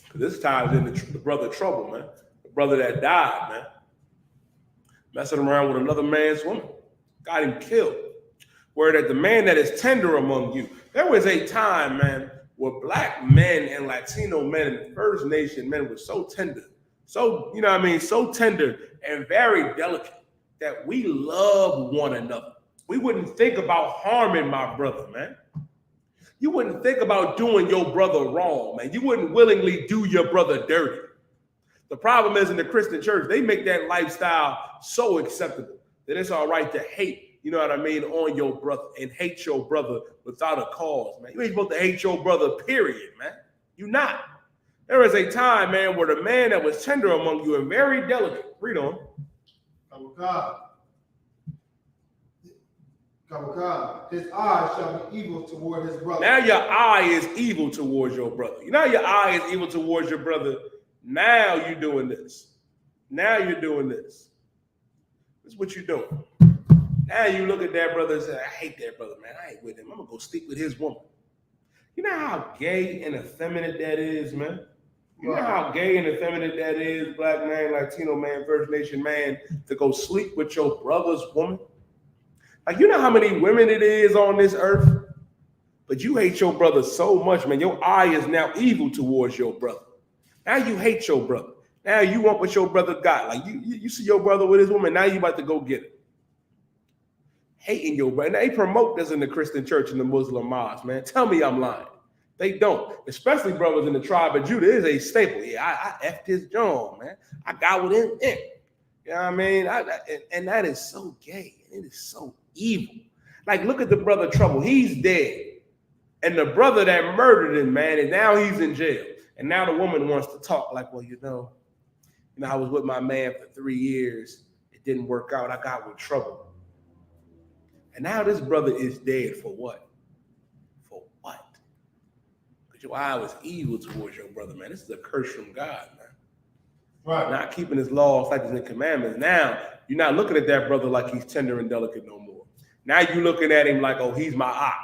Because this ties in the brother trouble, man. The brother that died, man. Messing around with another man's woman. Got him killed. Where that the man that is tender among you. There was a time, man, where black men and Latino men and First Nation men were so tender. So, you know what I mean? So tender and very delicate that we love one another. We wouldn't think about harming my brother, man. You wouldn't think about doing your brother wrong, man. You wouldn't willingly do your brother dirty. The problem is in the Christian church, they make that lifestyle so acceptable that it's all right to hate, you know what I mean, on your brother and hate your brother without a cause, man. You ain't supposed to hate your brother, period, man. You're not. There was a time, man, where the man that was tender among you and very delicate, read on. His eye shall be evil toward his brother. Now your eye is evil towards your brother. You know your eye is evil towards your brother. Now you're doing this. Now you're doing this. This is what you're doing. Now you look at that brother and say, I hate that brother, man. I ain't with him. I'm going to go sleep with his woman. You know how gay and effeminate that is, man? You know how gay and effeminate that is, black man, Latino man, First Nation man, to go sleep with your brother's woman? Like, you know how many women it is on this earth? But you hate your brother so much, man. Your eye is now evil towards your brother. Now you hate your brother. Now you want what your brother got. Like, you see your brother with his woman, now you about to go get it. Hating your brother. Now, they promote this in the Christian church and the Muslim mosque, man. Tell me I'm lying. They don't. Especially brothers in the tribe of Judah. It is a staple. Yeah, I effed his John, man. I got with him. You know what I mean? And that is so gay. It is so evil. Like, look at the brother Trouble. He's dead. And the brother that murdered him, man, and now he's in jail. And now the woman wants to talk like, well, you know, I was with my man for 3 years. It didn't work out. I got with Trouble. And now this brother is dead for what? For what? Because your eye was evil towards your brother, man. This is a curse from God, man. Right. Not keeping his laws, statutes, and commandments. Now, you're not looking at that brother like he's tender and delicate no more. Now you're looking at him like, oh, he's my op.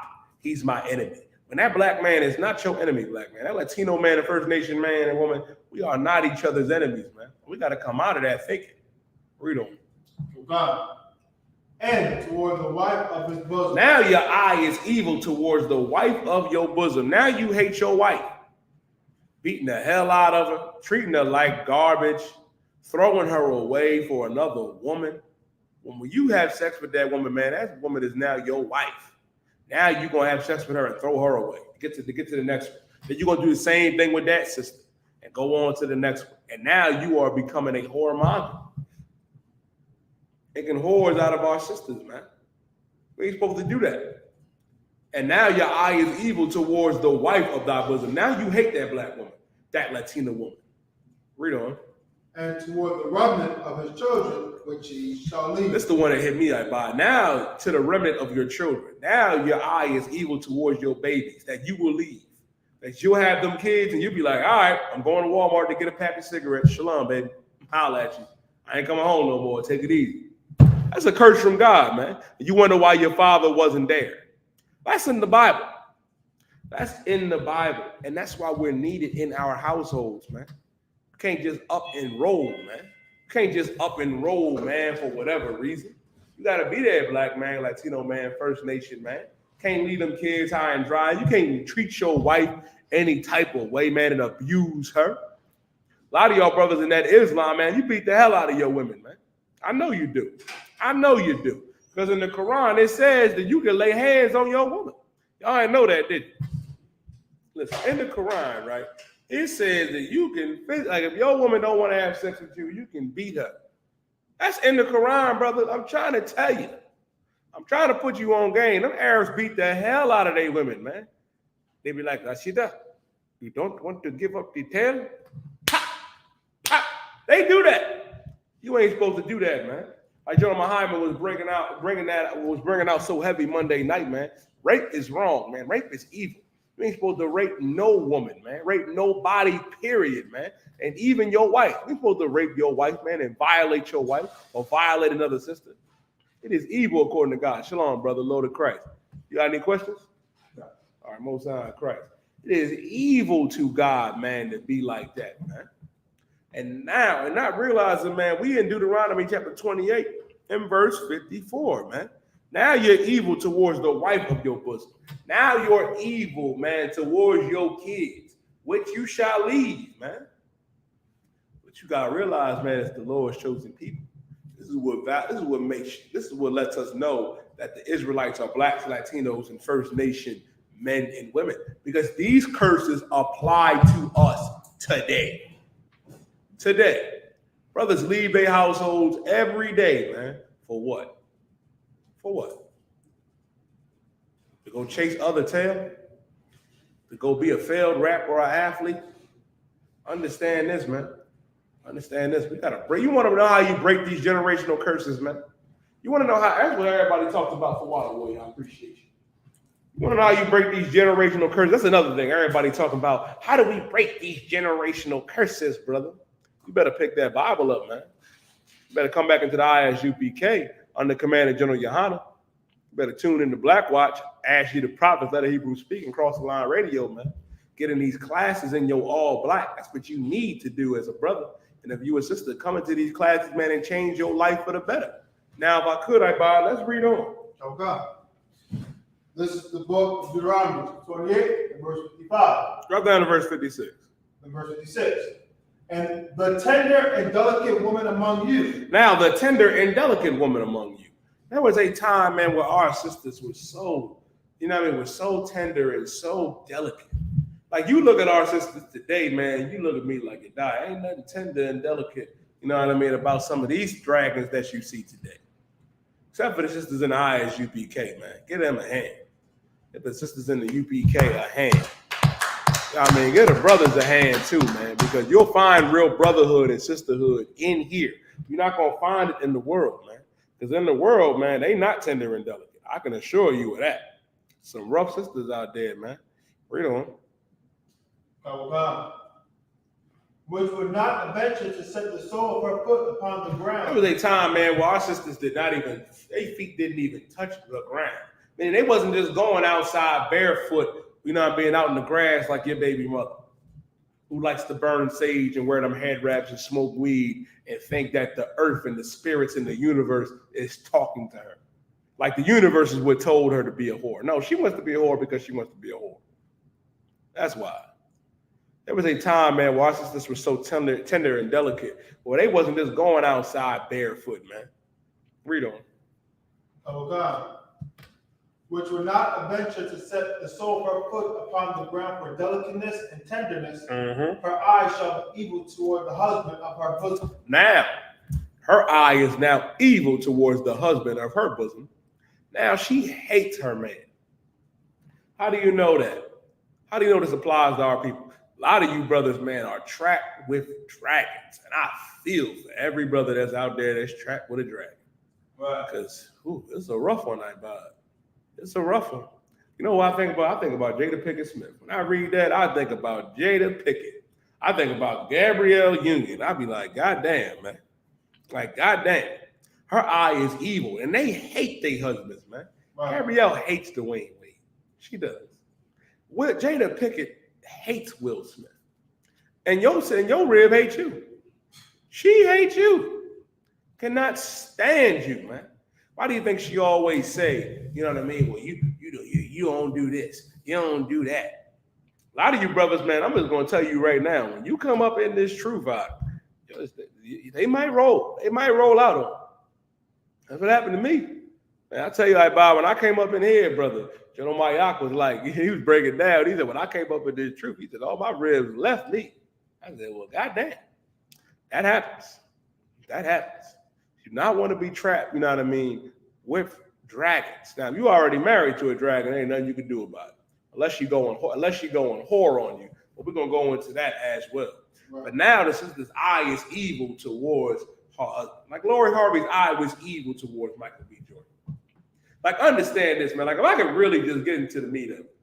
He's my enemy. When that black man is not your enemy, black man. That Latino man and First Nation man and woman, we are not each other's enemies, man. We got to come out of that thinking. Read on. God. And toward the wife of his bosom. Now your eye is evil towards the wife of your bosom. Now you hate your wife. Beating the hell out of her, treating her like garbage, throwing her away for another woman. When you have sex with that woman, man, that woman is now your wife. Now you're going to have sex with her and throw her away to get to the next one. Then you're going to do the same thing with that sister and go on to the next one. And now you are becoming a whoremonger. Making whores out of our sisters, man. We ain't supposed to do that. And now your eye is evil towards the wife of thy bosom. Now you hate that black woman, that Latina woman. Read on. And toward the remnant of his children, which he shall leave. This is the one that hit me like by. Now to the remnant of your children. Now your eye is evil towards your babies that you will leave. That you'll have them kids and you'll be like, all right, I'm going to Walmart to get a pack of cigarettes. Shalom, baby. Holla at you. I ain't coming home no more. Take it easy. That's a curse from God, man. You wonder why your father wasn't there. That's in the Bible. That's in the Bible. And that's why we're needed in our households, man. You can't just up and roll, man. You can't just up and roll, man, for whatever reason. You got to be there, black man, Latino man, First Nation, man. Can't leave them kids high and dry. You can't treat your wife any type of way, man, and abuse her. A lot of y'all brothers in that Islam, man, you beat the hell out of your women, man. I know you do. I know you do. Because in the Quran, it says that you can lay hands on your woman. Y'all didn't know that, did you? Listen, in the Quran, right, it says that you can, like if your woman don't want to have sex with you, you can beat her. That's in the Quran, brother. I'm trying to tell you. I'm trying to put you on game. Them Arabs beat the hell out of their women, man. They be like, Rashida, you don't want to give up the tail? Pop, pop. They do that. You ain't supposed to do that, man. Like General Muhammad was bringing out so heavy Monday night, man. Rape is wrong, man. Rape is evil. You ain't supposed to rape no woman, man. Rape nobody, period, man. And even your wife. You ain't supposed to rape your wife, man, and violate your wife or violate another sister. It is evil according to God. Shalom, brother, Lord of Christ. You got any questions? No. All right, Most High Christ. It is evil to God, man, to be like that, man. And now, and not realizing, man, we in Deuteronomy chapter 28 and verse 54, man. Now you're evil towards the wife of your bosom. Now you're evil, man, towards your kids, which you shall leave, man. But you gotta realize, man, it's the Lord's chosen people. This is what lets us know that the Israelites are blacks, Latinos, and First Nation men and women, because these curses apply to us today. Today, brothers leave their households every day, man. For what? For what? To go chase other tail? To go be a failed rapper or athlete? Understand this, man. Understand this. We gotta break. You want to know how you break these generational curses, man? You want to know how? That's what everybody talks about for Water Warrior. I appreciate you. You want to know how you break these generational curses? That's another thing. Everybody talking about how do we break these generational curses, brother? You better pick that Bible up, man. You better come back into the I.S.U.P.K. under command of Gen.YAHANNA. You better tune in to Black Watch, Ask You the Prophets, Let a Hebrew Speak, and Cross the Line Radio, man. Get in these classes in your all black. That's what you need to do as a brother. And if you a sister, come into these classes, man, and change your life for the better. Now, if I could, let's read on. Okay. This is the book of Deuteronomy 28 and verse 55. Drop down to verse 56. And verse 56. And the tender and delicate woman among you. Now, the tender and delicate woman among you. There was a time, man, where our sisters were so, were so tender and so delicate. Like, you look at our sisters today, man, you look at me like you die. Ain't nothing tender and delicate, about some of these dragons that you see today. Except for the sisters in the I.S.U.P.K, man. Give them a hand. Give the sisters in the UPK a hand. Give the brothers a hand too, man, because you'll find real brotherhood and sisterhood in here. You're not going to find it in the world, man. Because in the world, man, they not tender and delicate. I can assure you of that. Some rough sisters out there, man. Read on. Which would not venture to set the sole of her foot upon the ground. There was a time, man, where our sisters their feet didn't even touch the ground. I mean, they wasn't just going outside barefoot, out in the grass like your baby mother, who likes to burn sage and wear them head wraps and smoke weed and think that the earth and the spirits in the universe is talking to her. Like the universe is what told her to be a whore. No, she wants to be a whore because she wants to be a whore. That's why. There was a time, man, where our sisters were so tender and delicate, where they wasn't just going outside barefoot, man. Read on. Oh God. Which would not venture to set the sole of her foot upon the ground for delicateness and tenderness. Mm-hmm. Her eye shall be evil toward the husband of her bosom. Now, her eye is now evil towards the husband of her bosom. Now she hates her man. How do you know that? How do you know this applies to our people? A lot of you brothers, man, are trapped with dragons. And I feel for every brother that's out there that's trapped with a dragon. Right. Because, it's a rough one, I buy. It's a rough one. You know what I think about? I think about Jada Pinkett Smith. When I read that, I think about Jada Pinkett. I think about Gabrielle Union. I be like, God damn, man. Like, God damn. Her eye is evil. And they hate their husbands, man. Right. Gabrielle hates Dwayne Wade. She does. Jada Pinkett hates Will Smith. And your rib hates you. She hates you. Cannot stand you, man. Why do you think she always say, well, you don't do this, you don't do that? A lot of you brothers, man, I'm just going to tell you right now, when you come up in this truth out, they might roll. They might roll out on them. That's what happened to me. Man, I tell you, like, Bob, when I came up in here, brother, GEN.YAHANNA was like, he was breaking down. He said, when I came up with this truth, he said, all my ribs left me. I said, well, goddamn, that happens. That happens. You do not want to be trapped, with dragons. Now, if you already married to a dragon, ain't nothing you can do about it. Unless you go on whore on you. But we're gonna go into that as well. Right. But now this eye is evil towards her. Like Lori Harvey's eye was evil towards Michael B. Jordan. Like, understand this, man. Like, if I could really just get into the meat of it,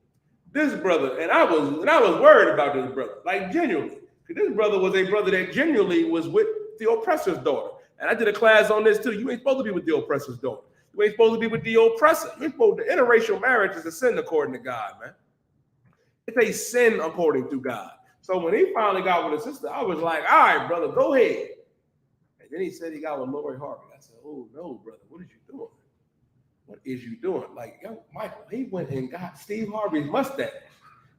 this brother, and I was worried about this brother, like genuinely, because this brother was a brother that genuinely was with the oppressor's daughter. And I did a class on this too. You ain't supposed to be with the oppressor's daughter. You ain't supposed to be with the oppressor. You're supposed to, interracial marriage is a sin according to God, man. It's a sin according to God. So when he finally got with his sister, I was like, all right, brother, go ahead. And then he said he got with Lori Harvey. I said, oh no, brother, what are you doing? What is you doing? Like, yo, Michael, he went and got Steve Harvey's mustache.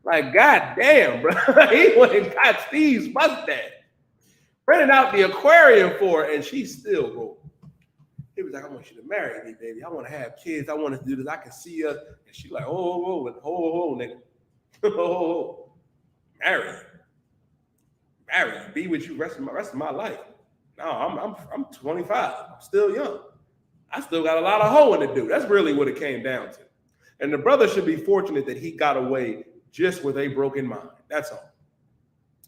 Like, goddamn, bro. He went and got Steve's mustache. Rented out the aquarium for her, and she still rolled. He was like, I want you to marry me, baby. I want to have kids. I want to do this. I can see us. And she like, oh, nigga. Oh, marry you. Be with you rest of my life. No, I'm 25. I'm still young. I still got a lot of hoeing to do. That's really what it came down to. And the brother should be fortunate that he got away just with a broken mind. That's all.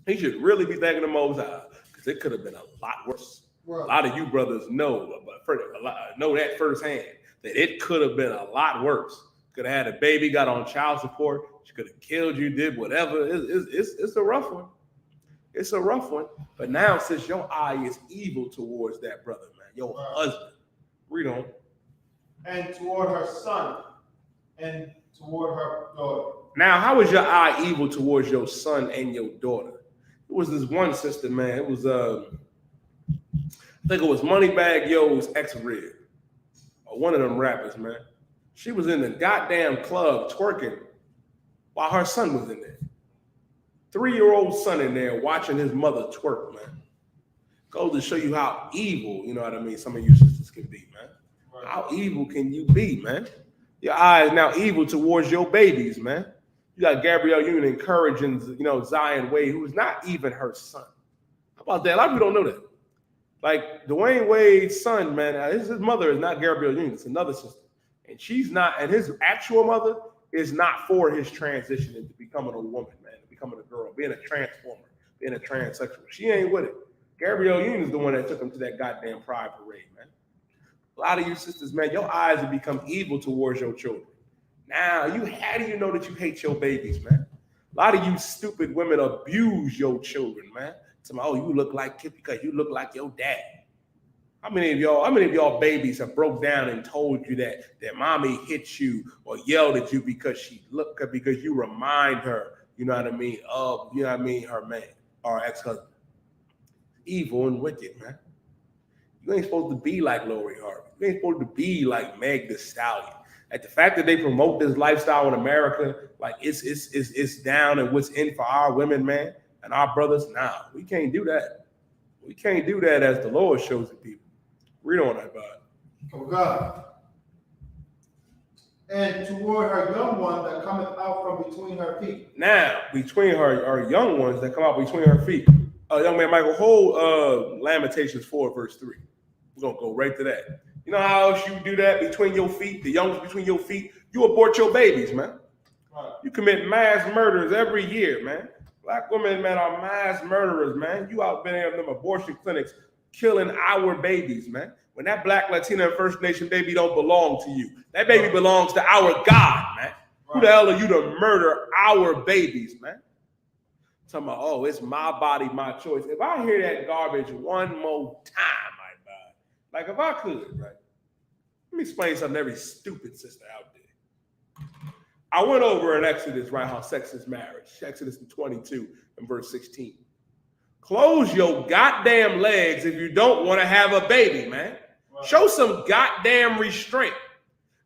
He should really be thanking the Most High, because it could have been a lot worse. Right. A lot of you brothers know that firsthand, that it could have been a lot worse. Could have had a baby, got on child support. She could have killed you, did whatever. It's a rough one. It's a rough one. But now, since your eye is evil towards that brother, man, your husband, read on. And toward her son, and toward her daughter. Now, how is your eye evil towards your son and your daughter? It was this one sister, man. It was I think it was Moneybag Yo's ex-rib, or one of them rappers, man. She was in the goddamn club twerking while her son was in there. 3-year-old son in there watching his mother twerk, man. Goes to show you how evil, you know what I mean, some of you sisters can be, man. Right. How evil can you be, man? Your eye is now evil towards your babies, man. You got Gabrielle Union encouraging, Zion Wade, who is not even her son. How about that? A lot of people don't know that. Like, Dwayne Wade's son, man, his mother is not Gabrielle Union. It's another sister. And she's not, and his actual mother is not for his transition into becoming a woman, man, becoming a girl, being a transformer, being a transsexual. She ain't with it. Gabrielle Union is the one that took him to that goddamn pride parade, man. A lot of you sisters, man, your eyes have become evil towards your children. Now, how do you know that you hate your babies, man? A lot of you stupid women abuse your children, man. Oh, you look like Kip because you look like your dad. How many of y'all babies have broke down and told you that mommy hit you or yelled at you because you remind her, of, her man or ex-husband? Evil and wicked, man. You ain't supposed to be like Lori Harvey. You ain't supposed to be like Meg Thee Stallion. Like, the fact that they promote this lifestyle in America, like it's down and what's in for our women, man, and our brothers. Nah, we can't do that. We can't do that as the Lord shows it people. Read on that, God. Oh God. And toward her young one that cometh out from between her feet. Now, between her young ones that come out between her feet. Young man Michael, hold Lamentations 4, verse 3. We're going to go right to that. You know how else you do that between your feet, the young ones between your feet? You abort your babies, man. Right. You commit mass murders every year, man. Black women, man, are mass murderers, man. You out there in them abortion clinics killing our babies, man. When that Black, Latina, and First Nation baby don't belong to you. That baby belongs to our God, man. Right. Who the hell are you to murder our babies, man? Talking about, oh, it's my body, my choice. If I hear that garbage one more time, my God, like if I could, right? Let me explain something to every stupid sister out there. I went over in Exodus, right, how sex is marriage. Exodus 22 and verse 16. Close your goddamn legs if you don't want to have a baby, man. Right. Show some goddamn restraint.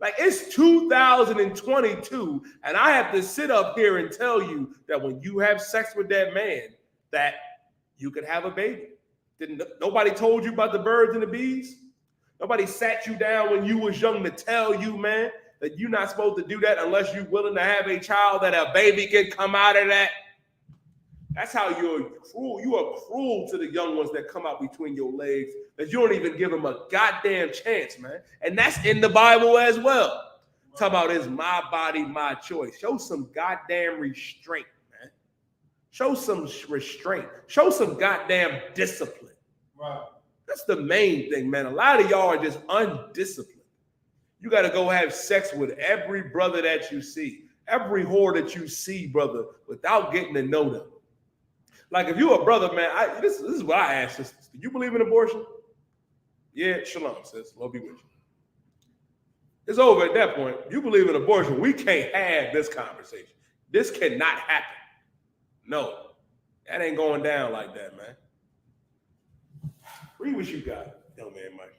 Like, it's 2022, and I have to sit up here and tell you that when you have sex with that man, that you could have a baby. Nobody told you about the birds and the bees? Nobody sat you down when you was young to tell you, man, that you're not supposed to do that unless you're willing to have a child, that a baby can come out of that? That's how you're cruel. You are cruel to the young ones that come out between your legs, that you don't even give them a goddamn chance, man. And that's in the Bible as well. Talk about it's my body, my choice. Show some goddamn restraint, man. Show some restraint. Show some goddamn discipline. Right. That's the main thing, man. A lot of y'all are just undisciplined. You got to go have sex with every brother that you see, every whore that you see, brother, without getting to know them. Like if you're a brother, man, this is what I ask sisters. Do you believe in abortion? Yeah, shalom, sis. Lord be with you. It's over at that point. You believe in abortion. We can't have this conversation. This cannot happen. No, that ain't going down like that, man. Read what you got, young man, Mike.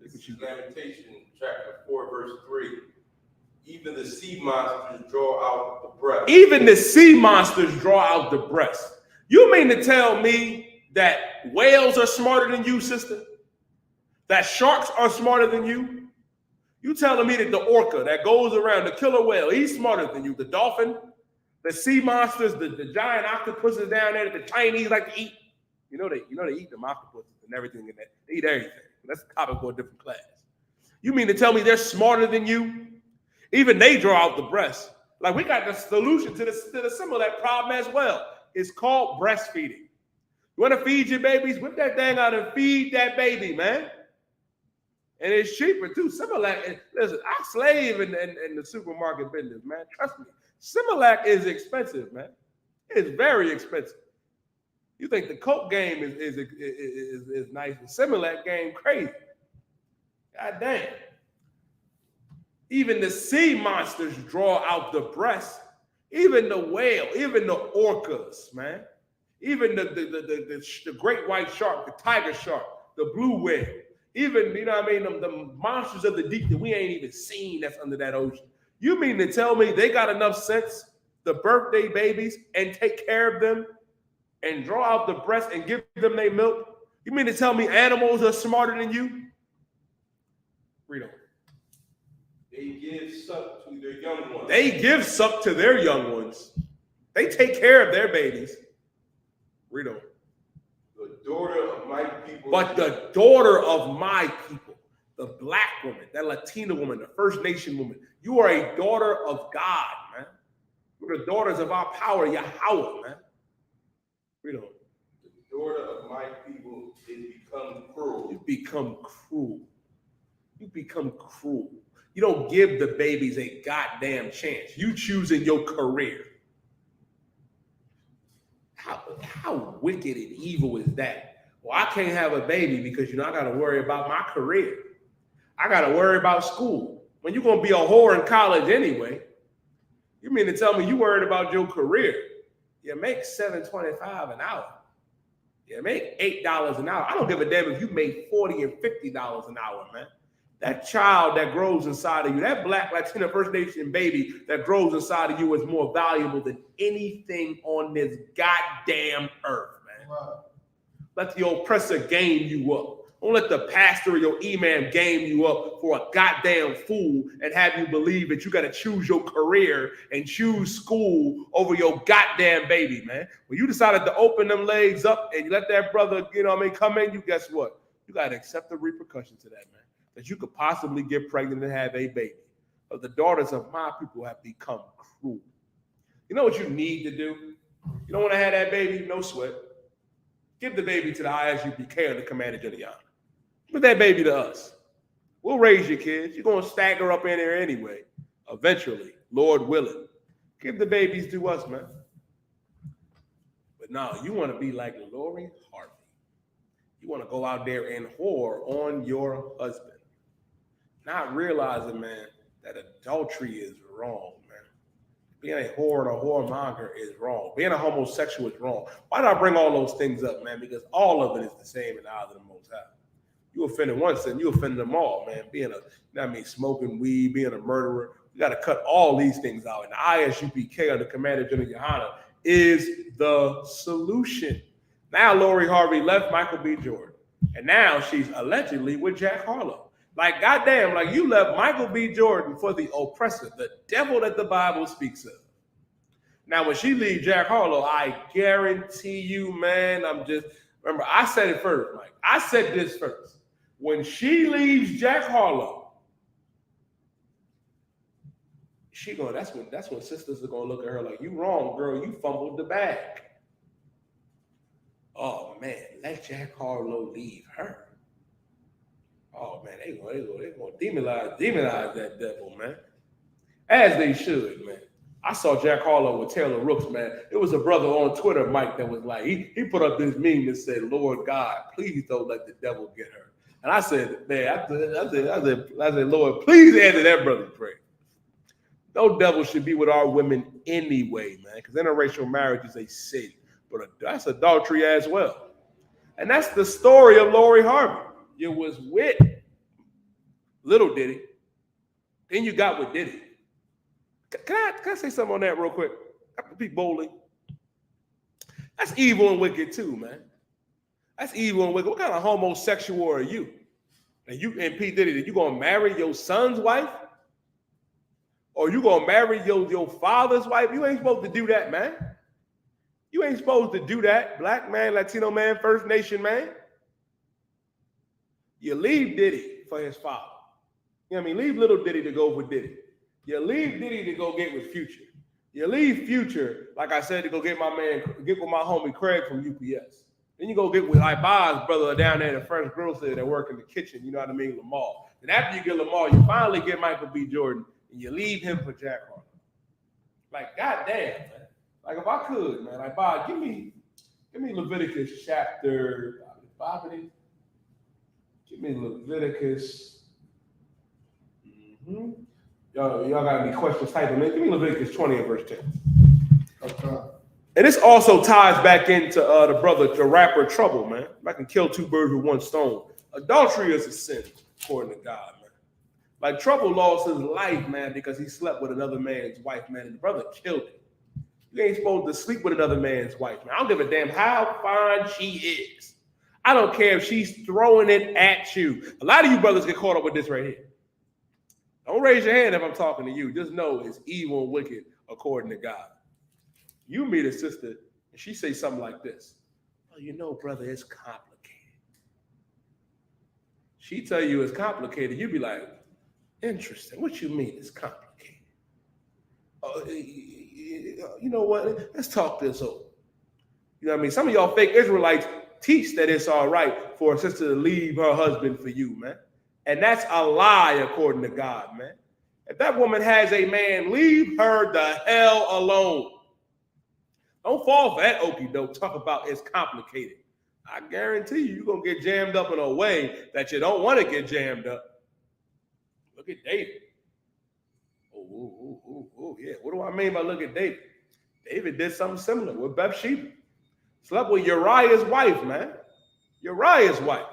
This is Lamentation, chapter 4, verse 3. Even the sea monsters draw out the breath. Even the sea monsters draw out the breast. You mean to tell me that whales are smarter than you, sister? That sharks are smarter than you? You telling me that the orca that goes around, the killer whale, he's smarter than you? The dolphin, the sea monsters, the giant octopuses down there that the Chinese like to eat. You know they eat them octopuses and everything in that. They eat everything. That's a topic for a different class. You mean to tell me they're smarter than you? Even they draw out the breast. Like we got the solution to the Similac problem as well. It's called breastfeeding. You want to feed your babies? Whip that thing out and feed that baby, man. And it's cheaper too. Similac, listen, I slave in the supermarket business, man. Trust me. Similac is expensive, man. It's very expensive. You think the Coke game is nice, the Similac game crazy. God damn. Even the sea monsters draw out the breast. Even the whale, even the orcas, man. Even the great white shark, the tiger shark, the blue whale. Even, you know what I mean, the monsters of the deep that we ain't even seen that's under that ocean. You mean to tell me they got enough sense to birthday babies and take care of them and draw out the breast and give them their milk? You mean to tell me animals are smarter than you? Read on. They give suck to their young ones. They give suck to their young ones. They take care of their babies. Read on. The daughter of my people. But the daughter of my people, the black woman, that Latina woman, the First Nation woman, you are a daughter of God, man. You're the daughters of our power, Yahweh, man. Read on. The daughter of my people is become cruel. You become cruel. You become cruel. You don't give the babies a goddamn chance. You choosing your career. How wicked and evil is that? Well, I can't have a baby because, I got to worry about my career. I got to worry about school. When you're going to be a whore in college anyway, you mean to tell me you worried about your career? You make $7.25 an hour. You make $8 an hour. I don't give a damn if you make $40 and $50 an hour, man. That child that grows inside of you, that black Latina First Nation baby that grows inside of you is more valuable than anything on this goddamn earth, man. Wow. Let the oppressor game you up. Don't let the pastor or your imam game you up for a goddamn fool and have you believe that you got to choose your career and choose school over your goddamn baby, man. When you decided to open them legs up and you let that brother, come in, you guess what? You got to accept the repercussions of that, man. That you could possibly get pregnant and have a baby. But the daughters of my people have become cruel. You know what you need to do? You don't want to have that baby? No sweat. Give the baby to the I.S.U.P.K or the Commander GEN.YAHANNA. Give that baby to us. We'll raise your kids. You're going to stagger up in there anyway, eventually, Lord willing. Give the babies to us, man. But no, you want to be like Lori Harvey. You want to go out there and whore on your husband. Not realizing, man, that adultery is wrong, man. Being a whore and a whoremonger is wrong. Being a homosexual is wrong. Why do I bring all those things up, man? Because all of it is the same in the eyes of the Most High. You offended one sin, you offended them all, man. Being smoking weed, being a murderer. You got to cut all these things out. And the I.S.U.P.K or the Commander GEN.YAHANNA is the solution. Now Lori Harvey left Michael B. Jordan. And now she's allegedly with Jack Harlow. Like, goddamn, like you left Michael B. Jordan for the oppressor, the devil that the Bible speaks of. Now, when she leaves Jack Harlow, I guarantee you, man, remember, I said it first, Mike. I said this first. When she leaves Jack Harlow, that's when sisters are gonna look at her like, you wrong, girl, you fumbled the bag. Oh man, let Jack Harlow leave her. Oh man, they gonna demonize that devil, man. As they should, man. I saw Jack Harlow with Taylor Rooks, man. It was a brother on Twitter, Mike, that was like, he put up this meme that said, Lord God, please don't let the devil get her. And I said, man, I said, Lord, please answer that brother's prayer. No devil should be with our women anyway, man, because interracial marriage is a sin, but that's adultery as well. And that's the story of Lori Harvey. You was with Little Diddy, then you got with Diddy. Can I say something on that real quick? Pete Bowling. That's evil and wicked too, man. That's evil and wicked. What kind of homosexual are you? And Pete Diddy, you gonna marry your son's wife? Or you gonna marry your father's wife? You ain't supposed to do that, man. You ain't supposed to do that. Black man, Latino man, First Nation man. You leave Diddy for his father. You know what I mean? Leave Little Diddy to go with Diddy. You leave Diddy to go get with Future. You leave Future, like I said, to go get with my homie Craig from UPS. Then you go get with I.S.U.P.K's brother down there in the French grill city that work in the kitchen, you know what I mean, Lamar. And after you get Lamar, you finally get Michael B. Jordan, and you leave him for Jack Harlow. Like, goddamn, man. Like, if I could, man, like, Bob, give me Leviticus chapter 5 of these. Give me Leviticus. Y'all got any questions? Type them in. Give me Leviticus 20 and verse 10. Okay. And this also ties back into the rapper Trouble, man. I can kill two birds with one stone. Adultery is a sin, according to God, man. Like Trouble lost his life, man, because he slept with another man's wife, man. And the brother killed him. You ain't supposed to sleep with another man's wife, man. I don't give a damn how fine she is. I don't care if she's throwing it at you. A lot of you brothers get caught up with this right here. Don't raise your hand if I'm talking to you. Just know it's evil and wicked according to God. You meet a sister and she say something like this. Oh, you know, brother, it's complicated. She tell you it's complicated. You be like, interesting. What you mean it's complicated? You know what? Let's talk this over. You know what I mean? Some of y'all fake Israelites teach that it's all right for a sister to leave her husband for you, man. And that's a lie according to God, man. If that woman has a man, leave her the hell alone. Don't fall for that okie doke. Talk about it's complicated. I guarantee you're going to get jammed up in a way that you don't want to get jammed up. Look at David. Oh, yeah. What do I mean by look at David? David did something similar with Bathsheba. Slept with Uriah's wife, man. Uriah's wife.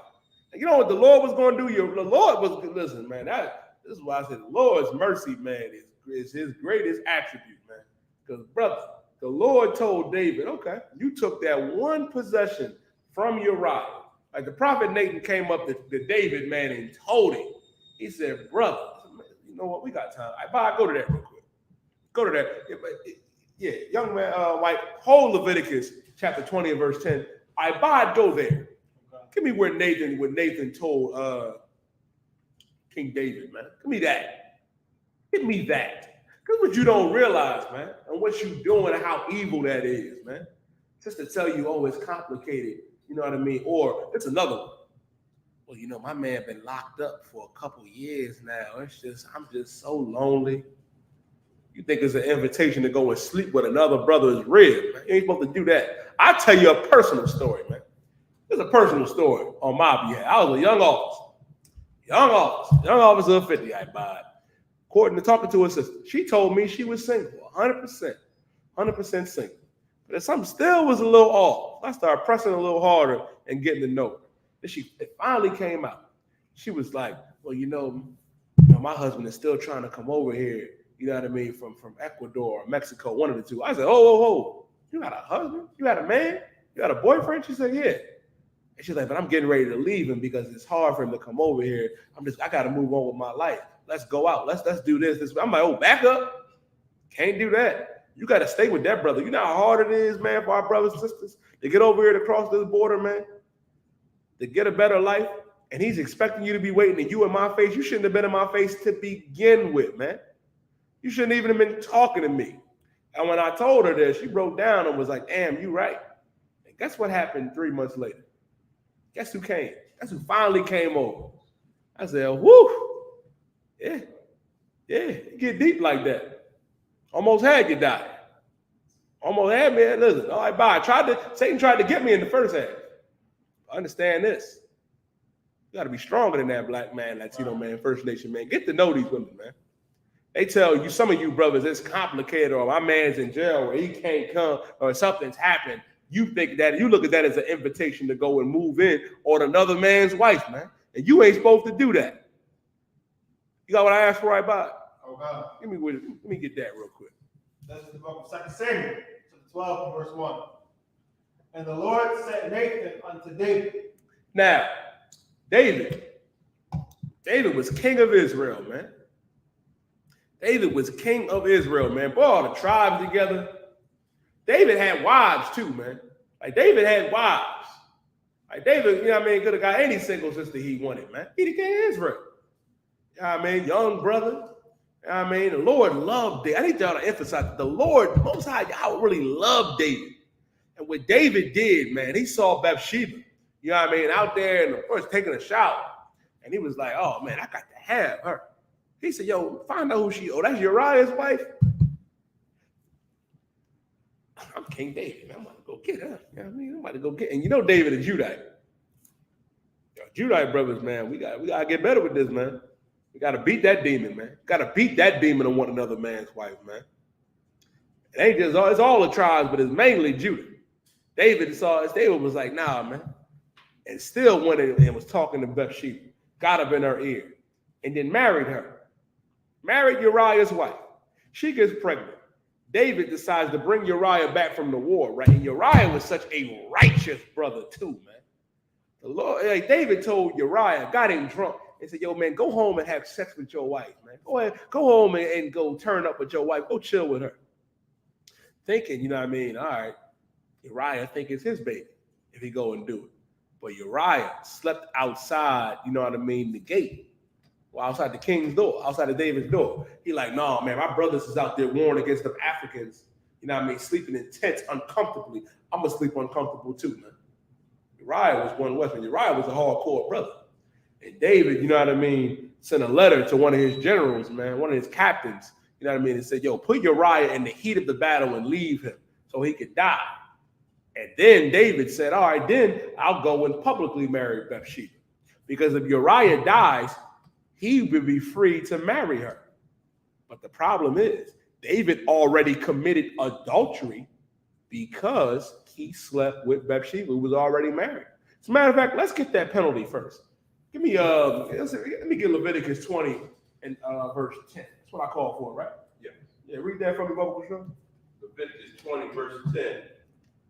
And you know what the Lord was going to do? The Lord was, listen, man, this is why I said the Lord's mercy, man, is his greatest attribute, man. Because, brother, the Lord told David, okay, you took that one possession from Uriah. Like the prophet Nathan came up to David, man, and told him. He said, brother, you know what? We got time. Go to that real quick. Go to that. Yeah, young man, White, hold Leviticus chapter 20 and verse 10. Go there. Give me where Nathan told King David, man. Give me that. Give me that. Because what you don't realize, man, and what you doing and how evil that is, man. Just to tell you, oh, it's complicated. You know what I mean? Or it's another one. Well, you know, my man been locked up for a couple years now. I'm just so lonely. You think it's an invitation to go and sleep with another brother's rib, man. You ain't supposed to do that. I'll tell you a personal story, man. It's a personal story on my behalf. I was a young officer of 50, I buy it. According to talking to her sister, she told me she was single, 100% single. But something still was a little off. I started pressing a little harder and getting to know her. It finally came out. She was like, well, you know, my husband is still trying to come over here, you know what I mean, from Ecuador or Mexico, one of the two. I said, oh, you got a husband? You got a man? You got a boyfriend? She said, yeah. And she's like, but I'm getting ready to leave him because it's hard for him to come over here. I got to move on with my life. Let's go out. Let's do this. I'm like, oh, back up. Can't do that. You got to stay with that brother. You know how hard it is, man, for our brothers and sisters to get over here to cross this border, man, to get a better life. And he's expecting you to be waiting and you in my face. You shouldn't have been in my face to begin with, man. You shouldn't even have been talking to me. And when I told her this, she broke down and was like, damn, you right. And guess what happened 3 months later? Guess who came? Guess who finally came over? I said, whoo, yeah, it get deep like that. Almost had you die. Almost had me. Listen, all right, bye. Satan tried to get me in the first half. Understand this. You got to be stronger than that, black man, Latino man, First Nation man. Get to know these women, man. They tell you, some of you brothers, it's complicated, or my man's in jail, or he can't come, or something's happened. You think that, you look at that as an invitation to go and move in on another man's wife, man. And you ain't supposed to do that. You got what I asked for right by? Oh God. Let me get that real quick. This is the book of 2 Samuel, 12 and verse 1. And the Lord sent Nathan unto David. Now, David was king of Israel, man. David was king of Israel, man. Brought all the tribes together. David had wives too, man. Like David had wives. Like David, you know what I mean, could have got any single sister he wanted, man. He the king of Israel. You know what I mean? Young brother. You know what I mean? The Lord loved David. I need y'all to emphasize that the Lord, Most High, y'all really loved David. And what David did, man, he saw Bathsheba, you know what I mean, out there in the first taking a shower. And he was like, oh, man, I got to have her. He said, yo, find out who she is. Oh, that's Uriah's wife? I'm King David. Man, I'm about to go get her. You know what I mean? I'm about to go get her. And you know David is Judite. Yo, Judite brothers, man, we got to get better with this, man. We got to beat that demon, man. Got to beat that demon of one another man's wife, man. It ain't just, it's all the tribes, but it's mainly Judah. David was like, nah, man. And still went in and was talking to Bathsheba, got up in her ear, and then married her. Married Uriah's wife. She gets pregnant. David decides to bring Uriah back from the war, right? And Uriah was such a righteous brother too, man. The Lord, like David told Uriah, got him drunk, and said, yo, man, go home and have sex with your wife, man. Go ahead, go home and go turn up with your wife. Go chill with her. Thinking, you know what I mean? All right, Uriah think it's his baby if he go and do it. But Uriah slept outside, you know what I mean, the gate. Well, outside the king's door, outside of David's door. He like, no, man, my brothers is out there warring against the Africans, you know what I mean, sleeping in tents uncomfortably. I'm going to sleep uncomfortable too, man. Uriah was one Westman. Uriah was a hardcore brother. And David, you know what I mean, sent a letter to one of his generals, man, one of his captains, you know what I mean, and said, yo, put Uriah in the heat of the battle and leave him so he could die. And then David said, all right, then I'll go and publicly marry Bathsheba. Because if Uriah dies, he would be free to marry her. But the problem is, David already committed adultery because he slept with Bathsheba, who was already married. As a matter of fact, let's get that penalty first. Give me, let me get Leviticus 20 and verse 10. That's what I call for, right? Yeah, read that from the Bible, Show. Leviticus 20, verse 10.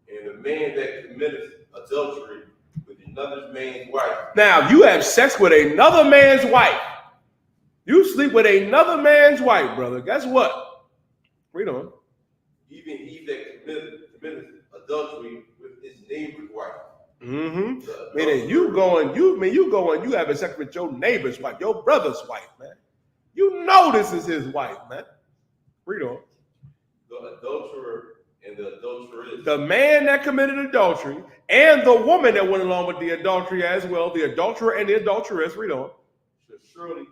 And the man that committeth adultery with another man's wife. Now, you have sex with another man's wife. You sleep with another man's wife, brother. Guess what? Read on. Even he that committeth adultery with his neighbor's wife. Mm-hmm. Meaning you having sex with your neighbor's wife, your brother's wife, man. You know this is his wife, man. Read on. The adulterer and the adulteress. The man that committed adultery and the woman that went along with the adultery as well, the adulterer and the adulteress, read on. Shall surely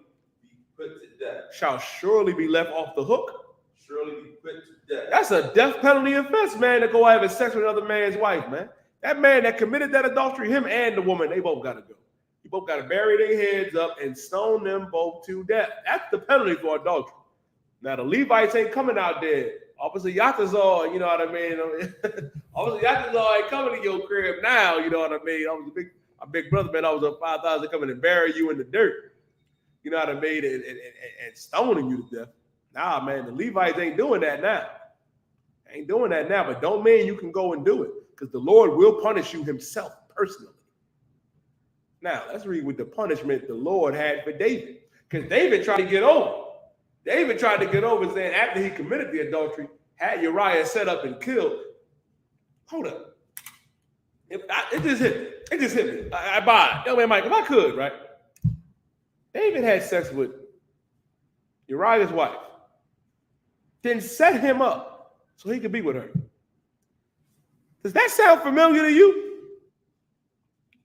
be put to death. Shall surely be left off the hook. Surely be put to death. That's a death penalty offense, man, to go having sex with another man's wife, man. That man that committed that adultery, him and the woman, they both got to go. You both got to bury their heads up and stone them both to death. That's the penalty for adultery. Now, the Levites ain't coming out there. Officer Yatazar, you know what I mean? Officer Yatazar ain't coming to your crib now, you know what I mean? I was a big brother, man. I was a 5,000 coming and bury you in the dirt. You know what I mean? And stoning you to death. Nah, man, the Levites ain't doing that now. Ain't doing that now, but don't mean you can go and do it because the Lord will punish you himself personally. Now, let's read what the punishment the Lord had for David because David tried to get over. David tried to get over saying after he committed the adultery, had Uriah set up and killed. Hold up. It just hit me. It just hit me. I buy it. Yo, man, Mike, if I could, right? David had sex with Uriah's wife, then set him up so he could be with her. Does that sound familiar to you?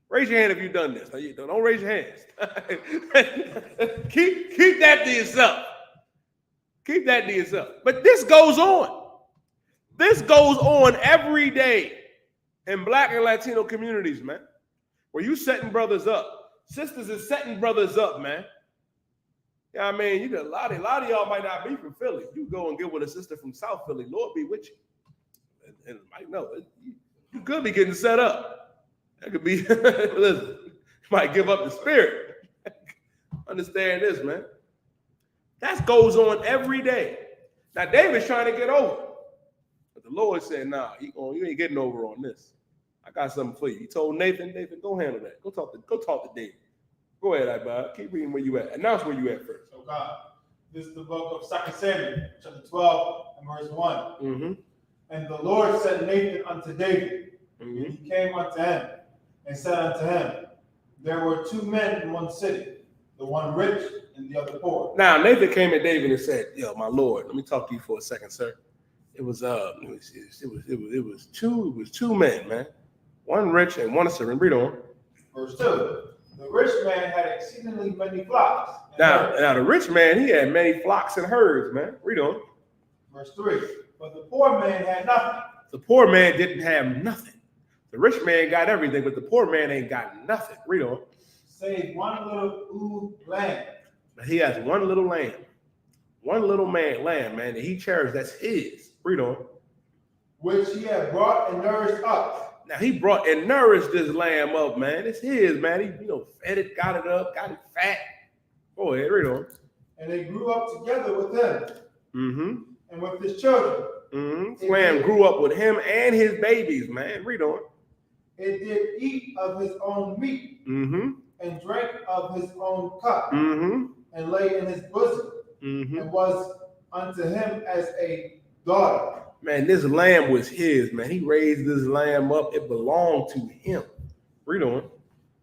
Raise your hand if you've done this. No, you don't raise your hands. keep that to yourself. Keep that to yourself. But this goes on. This goes on every day in Black and Latino communities, man. Where you setting brothers up. Sisters is setting brothers up, man. You know what I mean? You got a lot of y'all might not be from Philly. You go and get with a sister from South Philly. Lord be with you. And Mike, no, you could be getting set up. That could be, listen, you might give up the spirit. Understand this, man. That goes on every day. Now, David's trying to get over. But the Lord said, nah, you ain't getting over on this. I got something for you. He told Nathan, go handle that. Go talk to David. Go ahead, Ibad. Keep reading where you at. Announce where you at first. So God, this is the book of 2 Samuel, chapter 12, and verse 1. Mm-hmm. And the Lord sent Nathan unto David. Mm-hmm. And he came unto him, and said unto him, there were two men in one city, the one rich and the other poor. Now Nathan came to David and said, "Yo, my Lord, let me talk to you for a second, sir. It was two men, man. One rich and one servant." Read on. Verse 2. The rich man had exceedingly many flocks. Now the rich man, he had many flocks and herds, man. Read on. Verse 3. But the poor man had nothing. The poor man didn't have nothing. The rich man got everything, but the poor man ain't got nothing. Read on. Save one little lamb. He has one little lamb. One little lamb, man, that he cherished. That's his. Read on. Which he had brought and nourished up. Now he brought and nourished this lamb up, man. It's his, man. He, fed it, got it up, got it fat. Go ahead, read on. And they grew up together with him. Mm-hmm. And with his children. Mm-hmm. This lamb grew up with him and his babies, man. Read on. It did eat of his own meat. Mm-hmm. And drank of his own cup. Mm-hmm. And lay in his bosom. Mm-hmm. And was unto him as a daughter. Man, this lamb was his, man. He raised this lamb up. It belonged to him. Read on.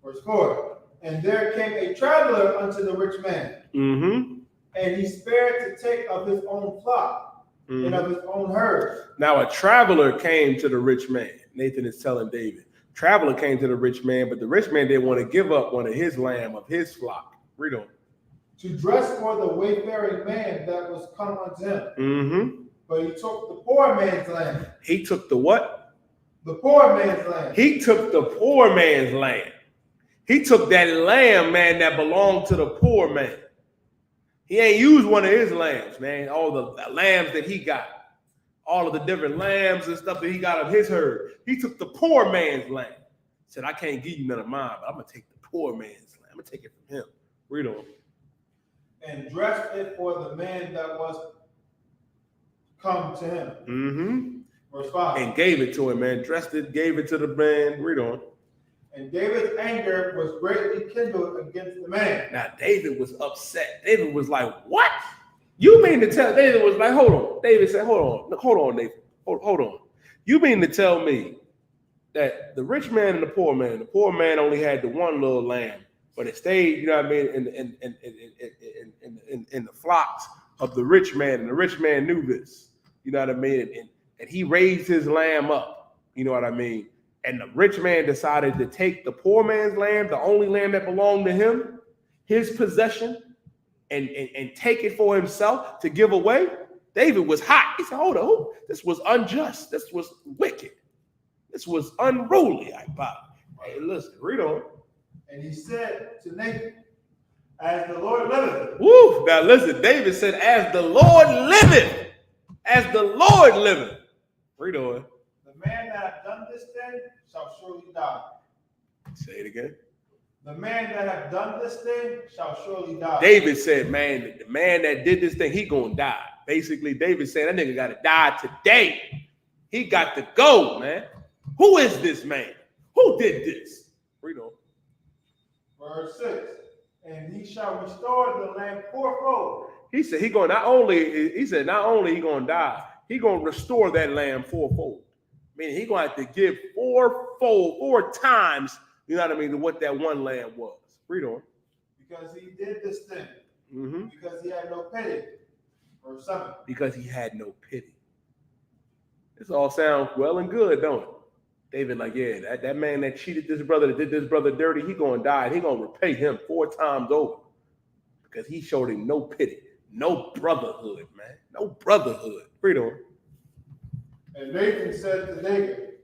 Verse 4. And there came a traveler unto the rich man. Mm-hmm. And he spared to take of his own flock. Mm-hmm. And of his own herd. Now a traveler came to the rich man. Nathan is telling David. Traveler came to the rich man, but the rich man didn't want to give up one of his lamb of his flock. Read on. To dress for the wayfaring man that was come unto him. Mm-hmm. But he took the poor man's lamb. He took the what? The poor man's lamb. He took the poor man's lamb. He took that lamb, man, that belonged to the poor man. He ain't used one of his lambs, man. All the lambs that he got. All of the different lambs and stuff that he got of his herd. He took the poor man's lamb. Said, I can't give you none of mine, but I'm going to take the poor man's lamb. I'm going to take it from him. Read on. And dressed it for the man that was come to him. Mm-hmm. Verse 5. And gave it to him, man. Dressed it, gave it to the man. Read on. And David's anger was greatly kindled against the man. Now, David was upset. David was like, what? You mean to tell, David was like, hold on. David said, hold on, Nathan. Hold on. You mean to tell me that the rich man and the poor man only had the one little lamb, but it stayed, you know what I mean, in the flocks of the rich man, and the rich man knew this, you know what I mean, and he raised his lamb up, you know what I mean, and the rich man decided to take the poor man's lamb, the only lamb that belonged to him, his possession, and take it for himself to give away. David was hot. He said, hold on, this was unjust. This was wicked. This was unruly. Hey, listen, read on. And he said to Nathan, as the Lord liveth. Woo! Now listen, David said, as the Lord liveth. As the Lord liveth. Read on. The man that hath done this thing shall surely die. Say it again. The man that hath done this thing shall surely die. David said, man, the man that did this thing, he gonna die. Basically, David said, that nigga gotta die today. He got to go, man. Who is this man? Who did this? Read on. Verse 6. And he shall restore the land fourfold. He said not only he gonna die, he going to restore that lamb fourfold. Meaning he going to have to give four times, you know what I mean, to what that one lamb was. Read on. Because he did this thing. Mm-hmm. Because he had no pity. Verse 7. Because he had no pity. This all sounds well and good, don't it? David, like, yeah, that man that cheated this brother, that did this brother dirty, he going to die. He going to repay him 4 times over. Because he showed him no pity. No brotherhood, man. No brotherhood. Read on. And Nathan said to David,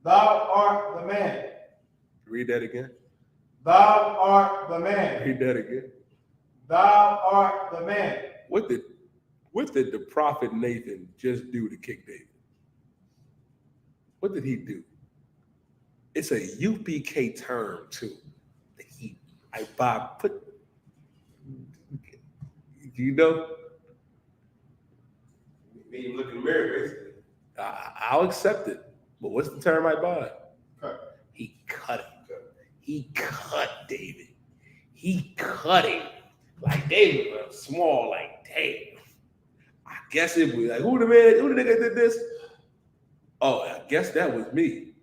thou art the man. Read that again. Thou art the man. Read that again. Thou art the man. What did the prophet Nathan just do to kick David? What did he do? It's a U.P.K term too. You know? Made him look in the mirror, basically. I'll accept it. But what's the term I buy? Cut. He cut him. He cut David. He cut him. Like David was small, like, damn. I guess it was like, who the nigga did this? Oh, I guess that was me.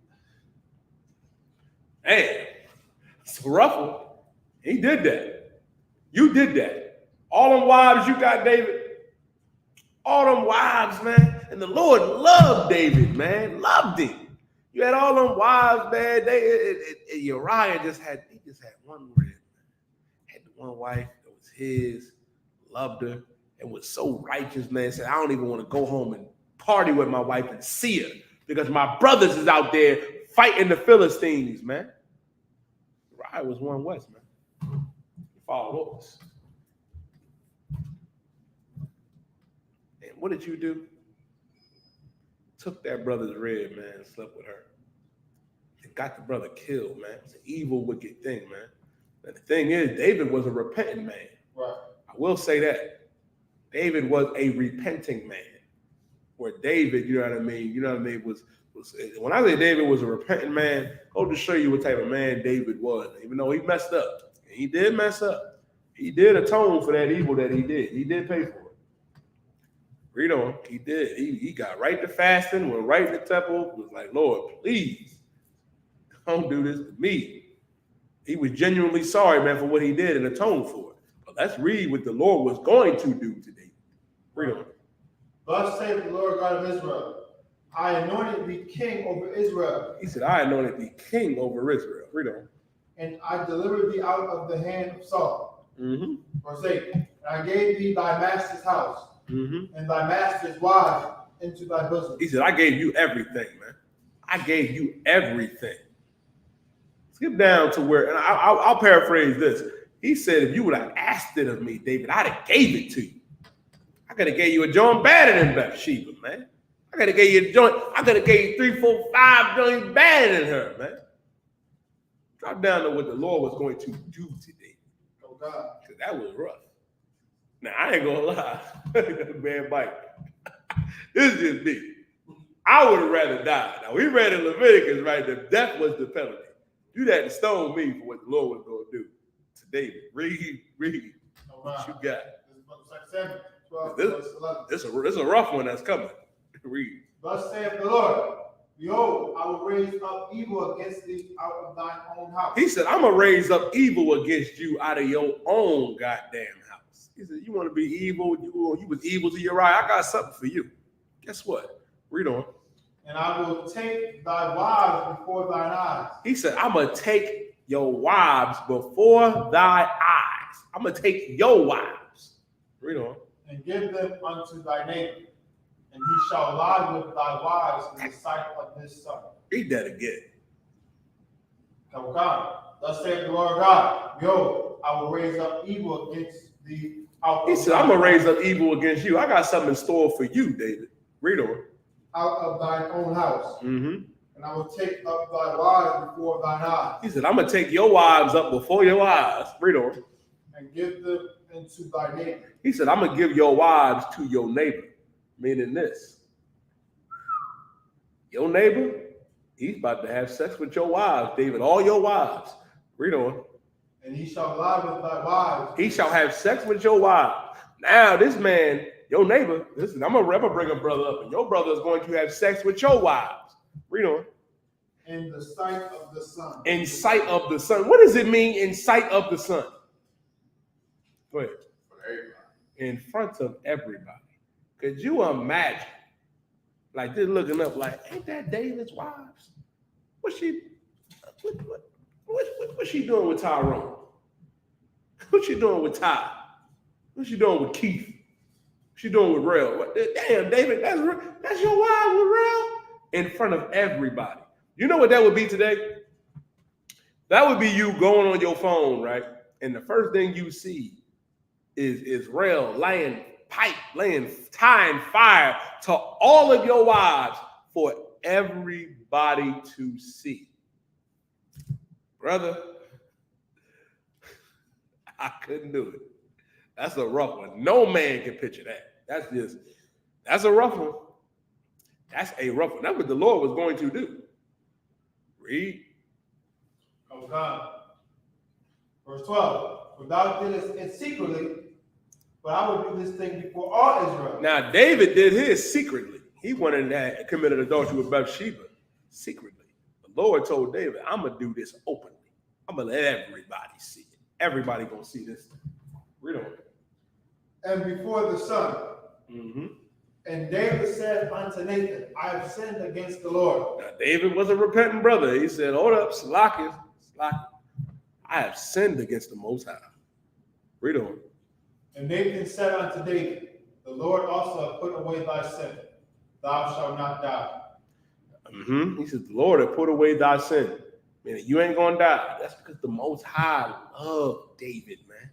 Damn. It's a rough one. He did that. You did that. All them wives you got, David. All them wives, man. And the Lord loved David, man. Loved him. You had all them wives, man. Uriah just had one rib. Had one wife that was his, loved her, and was so righteous, man. Said, I don't even want to go home and party with my wife and see her because my brothers is out there fighting the Philistines, man. Uriah was one west, man. He followed us. And what did you do? Took that brother's rib, man, and slept with her. And got the brother killed, man. It's an evil, wicked thing, man. And the thing is, David was a repentant man. Right. I will say that. David was a repenting man. Where David, you know what I mean, was when I say David was a repentant man, go to show you what type of man David was. Even though he messed up. And he did mess up. He did atone for that evil that he did. He did pay for it. Read on. He did. He got right to fasting, went right to the temple, was like, Lord, please, don't do this to me. He was genuinely sorry, man, for what he did and atoned for it. But let's read what the Lord was going to do today. Read on. Thus saith the Lord God of Israel, I anointed thee king over Israel. He said, I anointed thee king over Israel. Read on. And I delivered thee out of the hand of Saul. Mm-hmm. Verse 8. And I gave thee thy master's house. Mm-hmm. And thy master's wives into thy bosom. He said, I gave you everything, man. I gave you everything. Skip down to where, and I'll paraphrase this. He said, if you would have asked it of me, David, I'd have gave it to you. I could have gave you a joint better than Bathsheba, man. I could have gave you a joint. I could have gave you 3, 4, 5 joints better than her, man. Drop down to what the Lord was going to do today. Oh God. Because that was rough. Now, I ain't gonna lie. Man, Mike. This is just me. I would have rather died. Now, we read in Leviticus, right? The death was the penalty. You'd have to stone me for what the Lord was going to do to David. Read. Oh, What you got? This is a rough one that's coming. Read. Thus saith the Lord, behold, I will raise up evil against thee out of thine own house. He said, I'm going to raise up evil against you out of your own goddamn house. He said, you want to be evil? You was evil to Uriah. I got something for you. Guess what? Read on. And I will take thy wives before thine eyes. He said, I'm going to take your wives before thy eyes. I'm going to take your wives. Read on. And give them unto thy neighbor. And he shall lie with thy wives in the sight of his son. Read that again. Oh God. Thus saith the Lord God, behold, I will raise up evil against thee. He said, I'm going to raise up evil against you. I got something in store for you, David. Read on. Out of thine own house. Mm-hmm. And I will take up thy wives before thine eyes. He said, I'm going to take your wives up before your eyes. Read on. And give them into thy neighbor. He said, I'm going to give your wives to your neighbor. Meaning this. Your neighbor, he's about to have sex with your wives, David. All your wives. Read on. And he shall lie with thy wives. He shall have sex with your wives. Now, this man, Your neighbor, listen, I'm gonna bring a brother up, and your brother is going to have sex with your wives. Read on. In the sight of the sun. In sight of the sun. What does it mean in sight of the sun? Go ahead. In front of everybody. Could you imagine? Like just looking up, like, ain't that David's wives? What's she doing with Tyrone? What's she doing with Ty? What's she doing with Keith? What's she doing with Rel? Damn, David, that's your wife with Rel? In front of everybody. You know what that would be today? That would be you going on your phone, right? And the first thing you see is Rel tying fire to all of your wives for everybody to see. Brother, I couldn't do it. That's a rough one. No man can picture that. That's a rough one. That's a rough one. That's what the Lord was going to do. Read. Oh God. Verse 12. For thou didst it secretly, but I will do this thing before all Israel. Now, David did his secretly. He went in there and committed adultery with Bathsheba secretly. The Lord told David, I'm going to do this openly. I'm going to let everybody see it. Everybody going to see this thing. Read on. And before the sun. Mm-hmm. And David said unto Nathan, I have sinned against the Lord. Now, David was a repentant brother. He said, hold up, Slack. I have sinned against the Most High. Read on. And Nathan said unto David, the Lord also hath put away thy sin. Thou shalt not die. Mm-hmm. He says, the Lord hath put away thy sin. Meaning you ain't going to die. That's because the Most High loved David, man.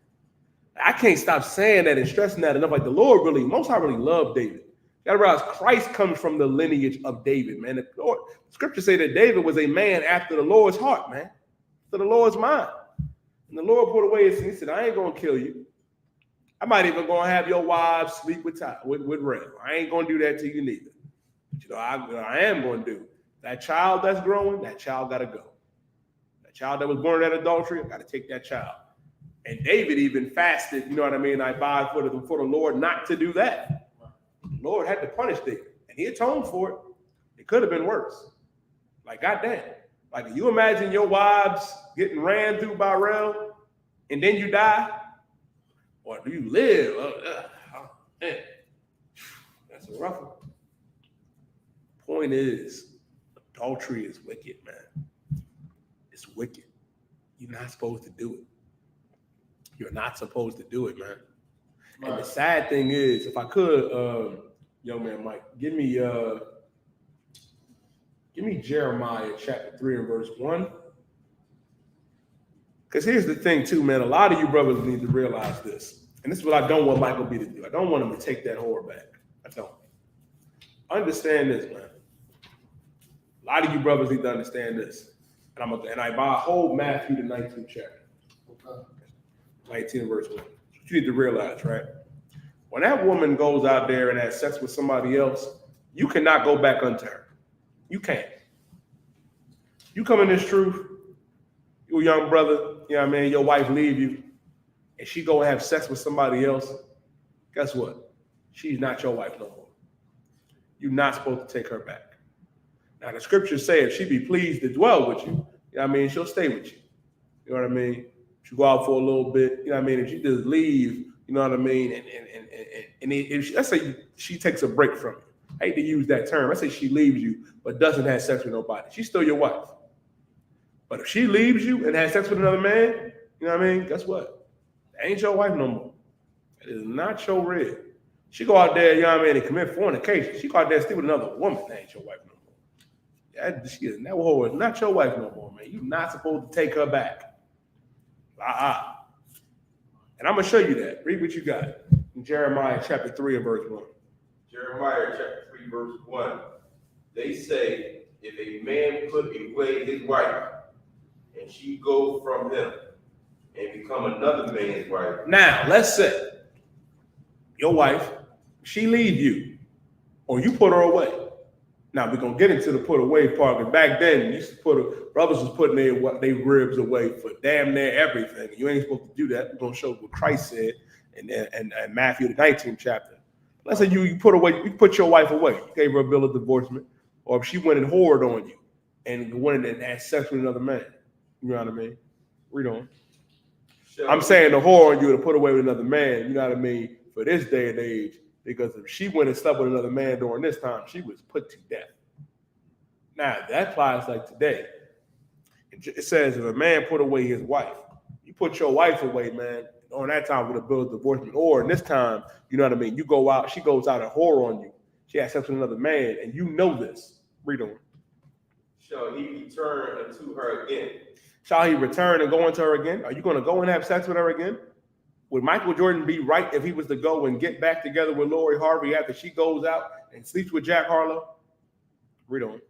I can't stop saying that and stressing that enough. Like the Most High really loved David. You got to realize Christ comes from the lineage of David, man. The scriptures say that David was a man after the Lord's heart, man. After the Lord's mind. And the Lord put away his sin. He said, I ain't going to kill you. I might even going to have your wives sleep with Rel. I ain't going to do that to you neither. But you know, I am going to do. That child that's growing, that child got to go. That child that was born in adultery, I got to take that child. And David even fasted, you know what I mean? I vowed for the Lord not to do that. The Lord had to punish David, and he atoned for it. It could have been worse. Like, goddamn. Like, can you imagine your wives getting ran through by Rel, and then you die? Or do you live? Man. That's a rough one. Point is, adultery is wicked, man. It's wicked. You're not supposed to do it. You're not supposed to do it, man. Right. And the sad thing is, if I could, young man Mike, give me Jeremiah chapter 3 and verse 1. Because here's the thing too, man. A lot of you brothers need to realize this. And this is what I don't want Michael B to do. I don't want him to take that whore back. I don't. Understand this, man. A lot of you brothers need to understand this. And I buy a whole Matthew the 19th chapter. 19 verse 1. You need to realize, right? When that woman goes out there and has sex with somebody else, you cannot go back unto her. You can't. You come in this truth, you a young brother, you know what I mean, your wife leave you, and she go and have sex with somebody else, guess what? She's not your wife no more. You're not supposed to take her back. Now, the scriptures say if she be pleased to dwell with you, you know what I mean, she'll stay with you. You know what I mean? She go out for a little bit, you know what I mean? If she just leave, you know what I mean? And if she, let's say she takes a break from you. I hate to use that term. Let's say she leaves you, but doesn't have sex with nobody. She's still your wife. But if she leaves you and has sex with another man, you know what I mean? Guess what? That ain't your wife no more. It is not your rib. She go out there, you know what I mean, and commit fornication. She go out there and sleep with another woman. That ain't your wife no more. That whore is not your wife no more, man. You're not supposed to take her back. And I'm going to show you that. Read what you got in Jeremiah chapter 3 and verse 1. Jeremiah chapter 3 verse 1. They say, if a man put away his wife, and she go from him, and become another man's wife. Now, let's say your wife, she leave you, or you put her away. Now, we're going to get into the put away part, because back then, brothers was putting their ribs away for damn near everything. You ain't supposed to do that. We're going to show what Christ said in Matthew the 19th chapter. Let's say you put your wife away, you gave her a bill of divorcement, or if she went and whored on you and went and had sex with another man. You know what I mean? Read on. I'm saying the whore on you to put away with another man, you know what I mean, for this day and age, because if she went and slept with another man during this time, she was put to death. Now, that applies like today. It says if a man put away his wife, you put your wife away, man, on that time with a bill of divorcement, or in this time, you know what I mean, you go out, she goes out and whore on you. She has sex with another man, and you know this. Read on. Shall he return unto her again? Shall he return and go into her again? Are you going to go and have sex with her again? Would Michael Jordan be right if he was to go and get back together with Lori Harvey after she goes out and sleeps with Jack Harlow? Read on.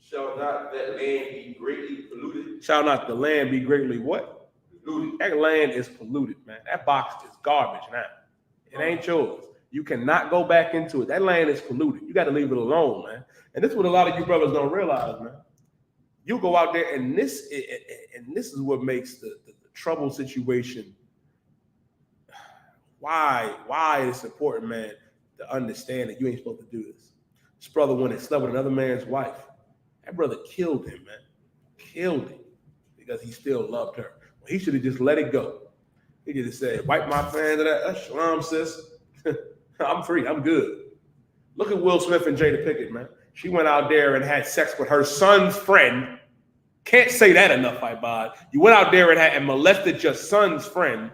Shall not that land be greatly polluted? Shall not the land be greatly what? Polluted. That land is polluted, man. That box is garbage now. It ain't yours. You cannot go back into it. That land is polluted. You got to leave it alone, man. And this is what a lot of you brothers don't realize, man. You go out there, and this is what makes the trouble situation. Why it's important, man, to understand that you ain't supposed to do this. This brother went and slept with another man's wife. That brother killed him, man. Killed him because he still loved her. Well, he should have just let it go. He could have said, wipe my hands of that. Shalom, sis. I'm free. I'm good. Look at Will Smith and Jada Pinkett, man. She went out there and had sex with her son's friend. Can't say that enough, Ibad. You went out there and molested your son's friend,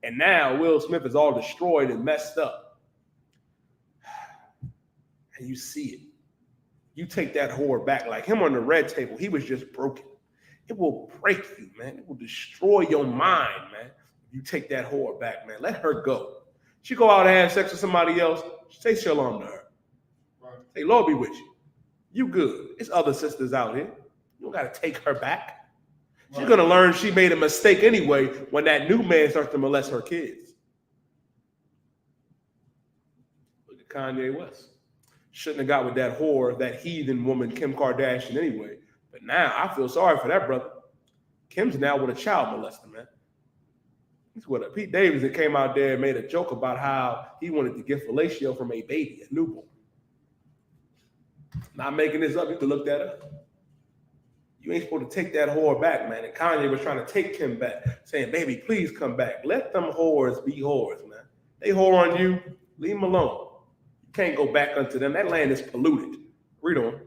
and now Will Smith is all destroyed and messed up. And you see it. You take that whore back, like him on the red table, he was just broken. It will break you, man. It will destroy your mind, man. You take that whore back, man. Let her go. She go out and have sex with somebody else, say shalom to her. Right. Say, Lord be with you. You good. There's other sisters out here. You don't got to take her back. She's going to learn she made a mistake anyway when that new man starts to molest her kids. Look at Kanye West. Shouldn't have got with that whore, that heathen woman, Kim Kardashian anyway. But now I feel sorry for that brother. Kim's now with a child molester, man. He's with Pete Davidson came out there and made a joke about how he wanted to get fellatio from a baby, a newborn. Not making this up, you can look that up. You ain't supposed to take that whore back, man. And Kanye was trying to take Kim back, saying, baby, please come back. Let them whores be whores, man. They whore on you, leave them alone. You can't go back unto them. That land is polluted. Read on.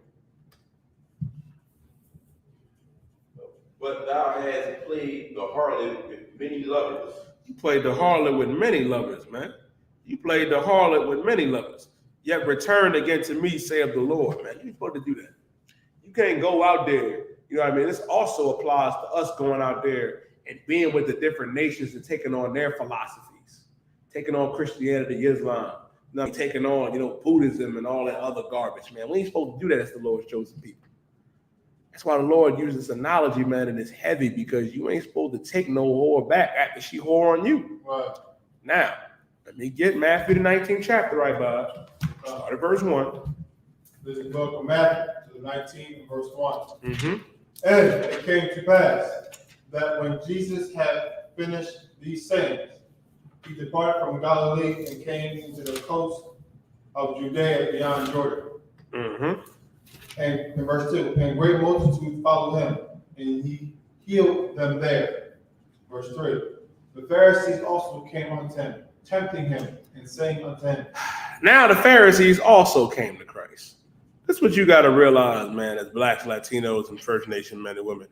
But thou hast played the harlot with many lovers. You played the harlot with many lovers, man. You played the harlot with many lovers. Yet returned again to me, saith the Lord, man. You're supposed to do that. You can't go out there. You know what I mean? This also applies to us going out there and being with the different nations and taking on their philosophies, taking on Christianity, Islam, taking on, Buddhism and all that other garbage, man. We ain't supposed to do that as the Lord's chosen people. That's why the Lord uses this analogy, man, and it's heavy because you ain't supposed to take no whore back after she whore on you. Right. Now, let me get Matthew the 19th chapter right, Bob. Start at verse 1. This is the book of Matthew, the 19th, verse 1. Mm-hmm. And it came to pass that when Jesus had finished these sayings, he departed from Galilee and came into the coast of Judea beyond Jordan. Mm-hmm. And in verse 2, and great multitudes followed him, and he healed them there. Verse 3, the Pharisees also came unto him, tempting him, and saying unto him. Now the Pharisees also came to Christ. This is what you got to realize, man, as Blacks, Latinos, and First Nation men and women.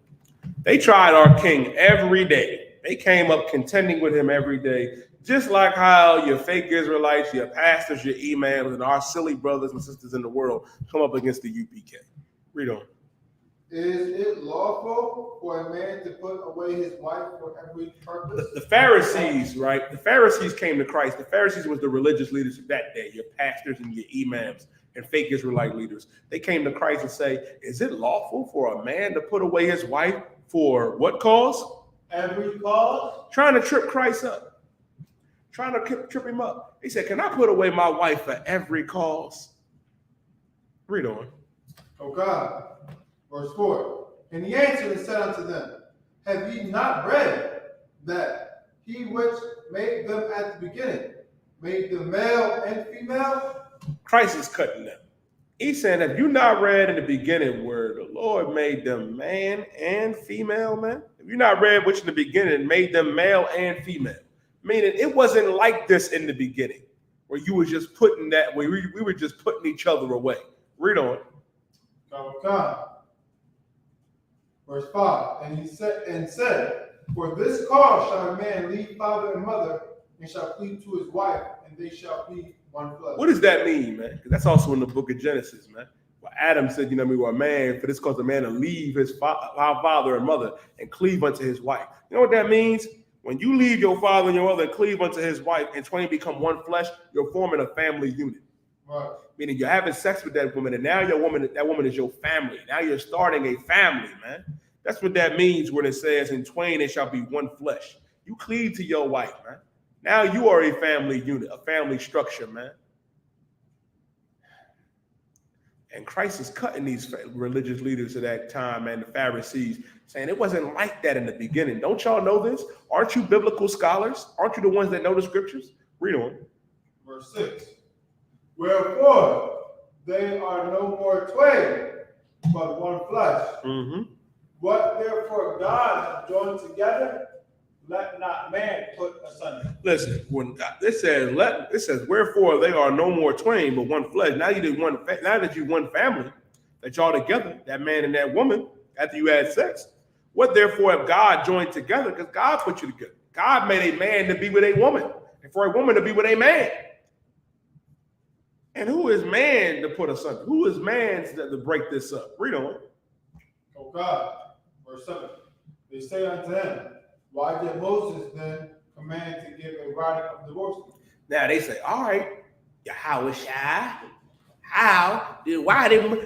They tried our king every day. They came up contending with him every day, just like how your fake Israelites, your pastors, your imams, and our silly brothers and sisters in the world come up against the UPK. Read on. Is it lawful for a man to put away his wife for every purpose? The Pharisees, right? The Pharisees came to Christ. The Pharisees was the religious leaders of that day, your pastors and your imams and fake Israelite leaders. They came to Christ and say, is it lawful for a man to put away his wife for what cause? Every cause. Trying to trip Christ up. Trying to trip him up. He said, can I put away my wife for every cause? Read on. Oh God. Verse 4. And he answered and said unto them, have ye not read that he which made them at the beginning made them male and female. Christ is cutting them. He's saying, have you not read in the beginning where the Lord made them man and female, man? Have you not read which in the beginning made them male and female? Meaning it wasn't like this in the beginning, where you were just putting that, where we were just putting each other away. Read on. Verse 5, and he said, for this cause shall a man leave father and mother, and shall cleave to his wife, and they shall be one flesh. What does that mean, man? Because that's also in the book of Genesis, man. Where Adam said, well, a man, for this cause a man to leave his father and mother and cleave unto his wife. You know what that means? When you leave your father and your mother and cleave unto his wife and twain become one flesh, you're forming a family unit. Right. Meaning you're having sex with that woman, and now that woman is your family. Now you're starting a family, man. That's what that means when it says, in twain it shall be one flesh. You cleave to your wife, man. Now you are a family unit, a family structure, man. And Christ is cutting these religious leaders of that time and the Pharisees, saying it wasn't like that in the beginning. Don't y'all know this? Aren't you biblical scholars? Aren't you the ones that know the scriptures? Read on. Verse 6. Wherefore they are no more twain, but one flesh. Mm-hmm. What therefore God hath joined together, let not man put asunder. Listen, when it says, wherefore they are no more twain, but one flesh. Now that you one family, that y'all together, that man and that woman, after you had sex. What therefore have God joined together? Because God put you together. God made a man to be with a woman, and for a woman to be with a man. And who is man to put asunder? Who is man to break this up? Read on. O God, verse 7. They say unto him, why did Moses then command to give a writing of divorcement? Now they say, all right, Yahweh,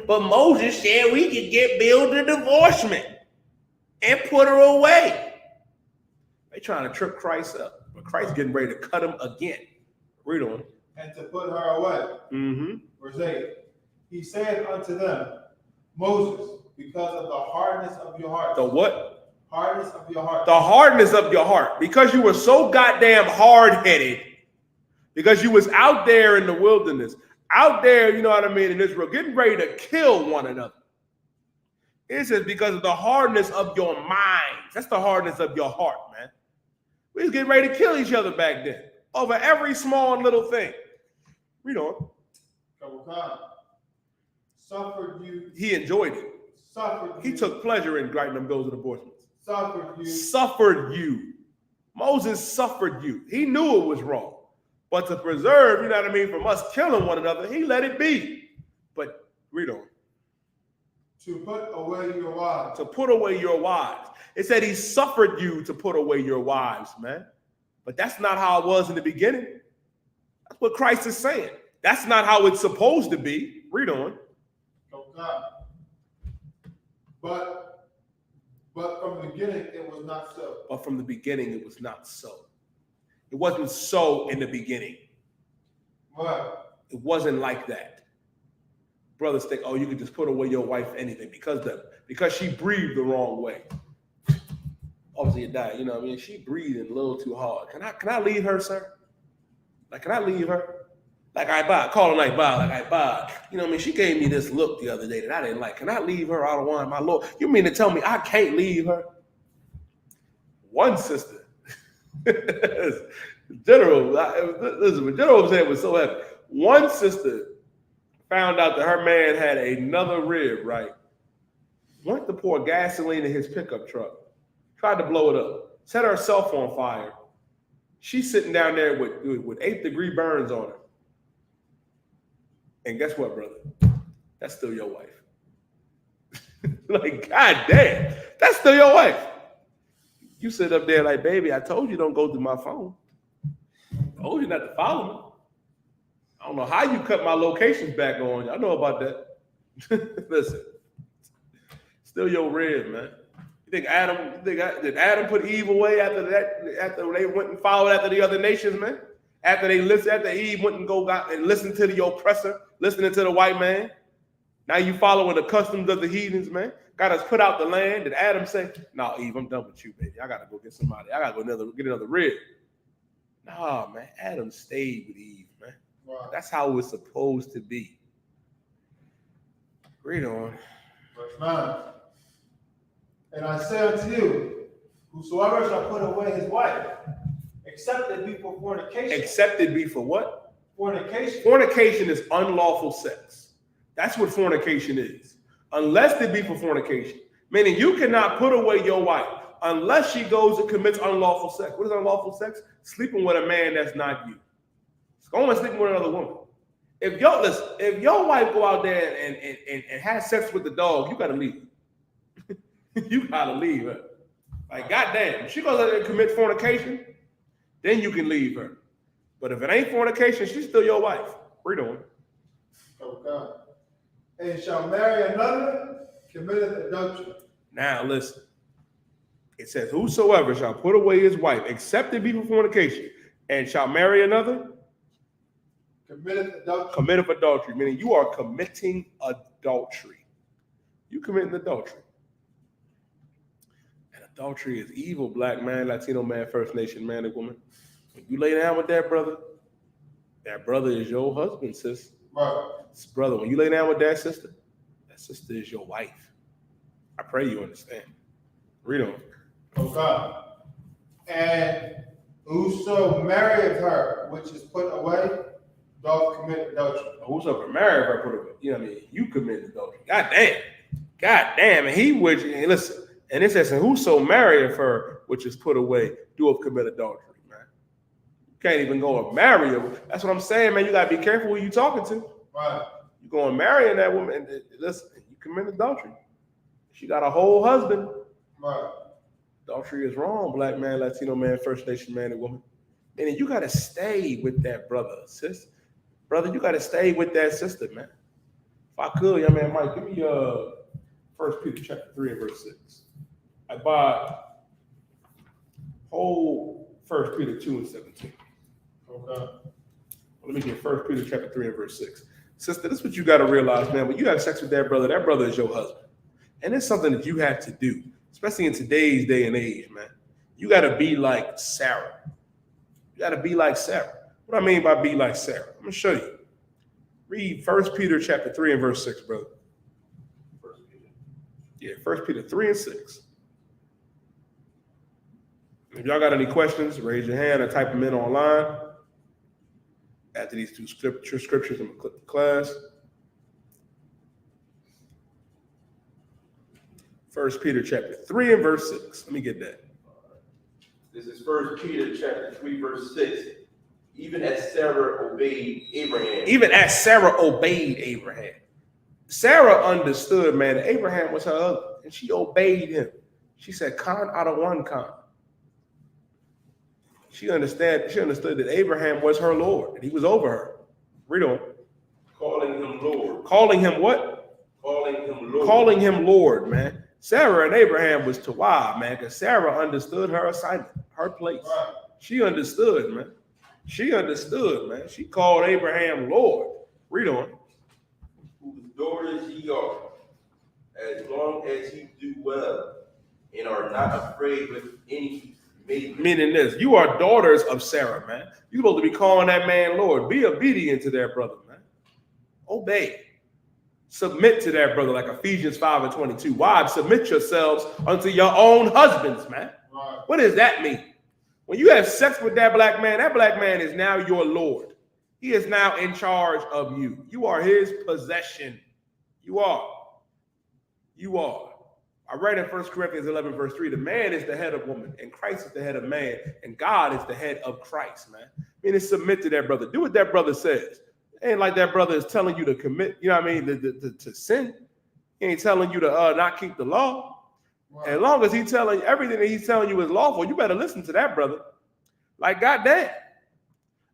but Moses said we could build a divorcement and put her away. They trying to trip Christ up, but Christ getting ready to cut him again. Read on. And to put her away. Mm-hmm. Verse 8. He said unto them, Moses, because of the hardness of your heart. The what? Hardness of your heart. The hardness of your heart. Because you were so goddamn hard-headed. Because you was out there in the wilderness. Out there, you know what I mean, in Israel, getting ready to kill one another. It says because of the hardness of your minds. That's the hardness of your heart, man. We was getting ready to kill each other back then. Over every small and little thing. Read on. Suffered you. He enjoyed it. Suffered he you. took pleasure in writing them bills of divorcement. Suffered you. Suffered you. Moses suffered you. He knew it was wrong. But to preserve, you know what I mean, from us killing one another, he let it be. But read on. To put away your wives. To put away your wives. It said he suffered you to put away your wives, man. But that's not how it was in the beginning. That's what Christ is saying. That's not how it's supposed to be. Read on. Oh God. But from the beginning, it was not so. But from the beginning, it was not so. It wasn't so in the beginning. What? It wasn't like that. Brothers think, oh, you can just put away your wife for anything because she breathed the wrong way. Obviously, it died. You know what I mean? She breathed a little too hard. Can I leave her, sir? Like, can I leave her? Like, I buy. Call her like, buy. Like, I buy. You know what I mean? She gave me this look the other day that I didn't like. Can I leave her? I don't want my Lord. You mean to tell me I can't leave her? One sister. General said it was so heavy. One sister found out that her man had another rib, right? Went to pour gasoline in his pickup truck. Tried to blow it up. Set herself on fire. She's sitting down there with 8-degree burns on her. And guess what, brother? That's still your wife. Like, God damn, that's still your wife. You sit up there like, baby, I told you don't go through my phone. I told you not to follow me. I don't know how you cut my locations back on. I know about that. Listen, still your rib, man. Did Adam put Eve away after that? After they went and followed after the other nations, man? After Eve went and and listened to the oppressor, listening to the white man. Now you following the customs of the heathens, man. Got us put out the land. Did Adam say, "No, Eve, I'm done with you, baby. I gotta go get somebody. I gotta go get another rib." Nah, man. Adam stayed with Eve, man. Right. That's how it was supposed to be. Read on. Verse 9. And I say unto you, whosoever shall put away his wife, except it be for fornication. Except it be for what? Fornication. Fornication is unlawful sex. That's what fornication is. Unless it be for fornication. Meaning you cannot put away your wife unless she goes and commits unlawful sex. What is unlawful sex? Sleeping with a man that's not you. It's going and sleeping with another woman. If your wife go out there and have sex with the dog, you gotta leave her. You gotta leave her. Like, goddamn, if she goes out there and commit fornication, then you can leave her. But if it ain't fornication, she's still your wife. Read on. Oh God. And shall marry another, committeth adultery. Now listen. It says, whosoever shall put away his wife, except it be for fornication, and shall marry another, committeth adultery. Meaning you are committing adultery. You committing adultery. And adultery is evil, black man, Latino man, First Nation man and woman. When you lay down with that brother is your husband, sis. Right. Brother, when you lay down with that sister is your wife. I pray you understand. Read on. Oh God. And whoso marrieth her, which is put away, doth commit adultery. Whosoever married her, put away. You know what I mean? You commit adultery. God damn. And he would, and listen, and it says, and whoso marrieth her, which is put away, doeth commit adultery, man. You can't even go and marry her. That's what I'm saying, man. You gotta be careful who you talking to. Right. You go and marrying that woman, and listen, you commit adultery. She got a whole husband. Right. Adultery is wrong, black man, Latino man, First Nation man and woman. And then you got to stay with that brother, sis. Brother, you got to stay with that sister, man. If I could, young man Mike, give me 1 Peter chapter 3 and verse 6. I buy whole 1 Peter 2 and 17. Okay. Let me get 1 Peter chapter 3 and verse 6. Sister, this is what you got to realize, man. When you have sex with that brother is your husband. And it's something that you have to do, especially in today's day and age, man. You got to be like Sarah. You got to be like Sarah. What I mean by be like Sarah, I'm going to show you. Read 1 Peter chapter 3 and verse 6, brother. 1 Peter. Yeah, 1 Peter 3 and 6. If y'all got any questions, raise your hand or type them in online. After these two scriptures, I'm going to click the class. 1 Peter chapter 3 and verse 6. Let me get that. This is 1 Peter chapter 3, verse 6. Even as Sarah obeyed Abraham. Even as Sarah obeyed Abraham. Sarah understood, man, that Abraham was her husband, and she obeyed him. She said, "Con out of one con." She understood that Abraham was her Lord, and he was over her. Read on. Calling him Lord. Calling him what? Calling him Lord. Calling him Lord, man. Sarah and Abraham was tawab, man, because Sarah understood her assignment, her place. Right. She understood, man. She understood, man. She called Abraham Lord. Read on. Whose daughters ye are, as long as ye do well, and are not afraid with any maiden. Meaning this, you are daughters of Sarah, man. You're supposed to be calling that man Lord. Be obedient to that brother, man. Obey. Submit to that brother, like Ephesians 5 and 22. Wives, submit yourselves unto your own husbands, man. Right. What does that mean? When you have sex with that black man is now your Lord. He is now in charge of you. You are his possession. You are. You are. I read in 1 Corinthians 11, verse 3, the man is the head of woman, and Christ is the head of man, and God is the head of Christ, man. Meaning submit to that brother. Do what that brother says. It ain't like that brother is telling you to commit, you know what I mean, to sin. He ain't telling you to not keep the law. Right. As long as he's telling you, everything that he's telling you is lawful, you better listen to that brother. Like, goddamn.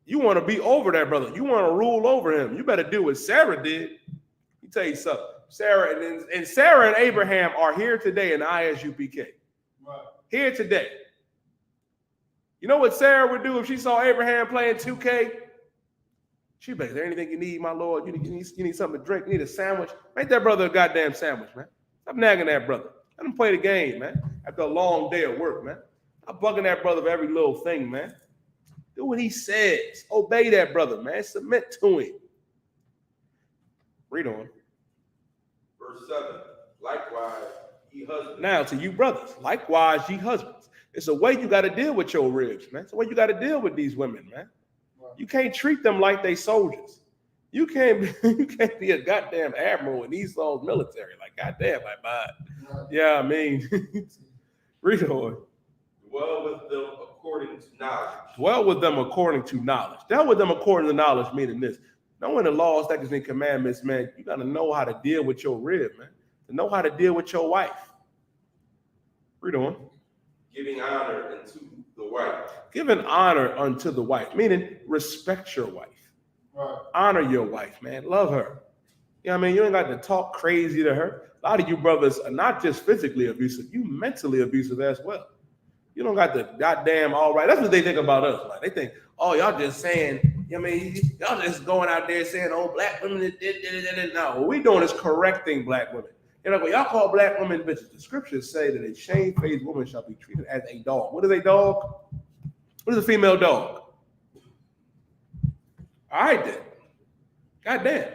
You want to be over that brother. You want to rule over him. You better do what Sarah did. Let me tell you something. Sarah and Abraham are here today in I.S.U.P.K. Right. Here today. You know what Sarah would do if she saw Abraham playing 2K? She'd be like, "Is there anything you need, my Lord? You need something to drink? You need a sandwich? Make that brother a goddamn sandwich, man. Stop nagging that brother. Let him play the game, man. After a long day of work, man. I'm bugging that brother for every little thing, man. Do what he says. Obey that brother, man. Submit to him. Read on. Verse 7. Likewise, ye husbands. Now to you brothers, likewise ye husbands. It's a way you got to deal with your ribs, man. It's a way you got to deal with these women, man. You can't treat them like they soldiers. You can't be a goddamn admiral in Esau's military. Like, goddamn, my man. Yeah, I mean, read on. Dwell with them according to knowledge. Dwell with them according to knowledge. Dwell with them according to knowledge, meaning this. Knowing the laws, statutes, and commandments, man, you got to know how to deal with your rib, man. To know how to deal with your wife. Read on. Giving honor unto the wife. Giving honor unto the wife, meaning respect your wife. Right. Honor your wife, man. Love her. You know what I mean? You ain't got to talk crazy to her. A lot of you brothers are not just physically abusive, you mentally abusive as well. You don't got the goddamn all right. That's what they think about us. Like, they think, oh, y'all just saying, you know what I mean? Y'all just going out there saying, oh, black women. No, what we doing is correcting black women. You know, when y'all call black women bitches, the scriptures say that a shamefaced woman shall be treated as a dog. What is a dog? What is a female dog? All right, then. Goddamn.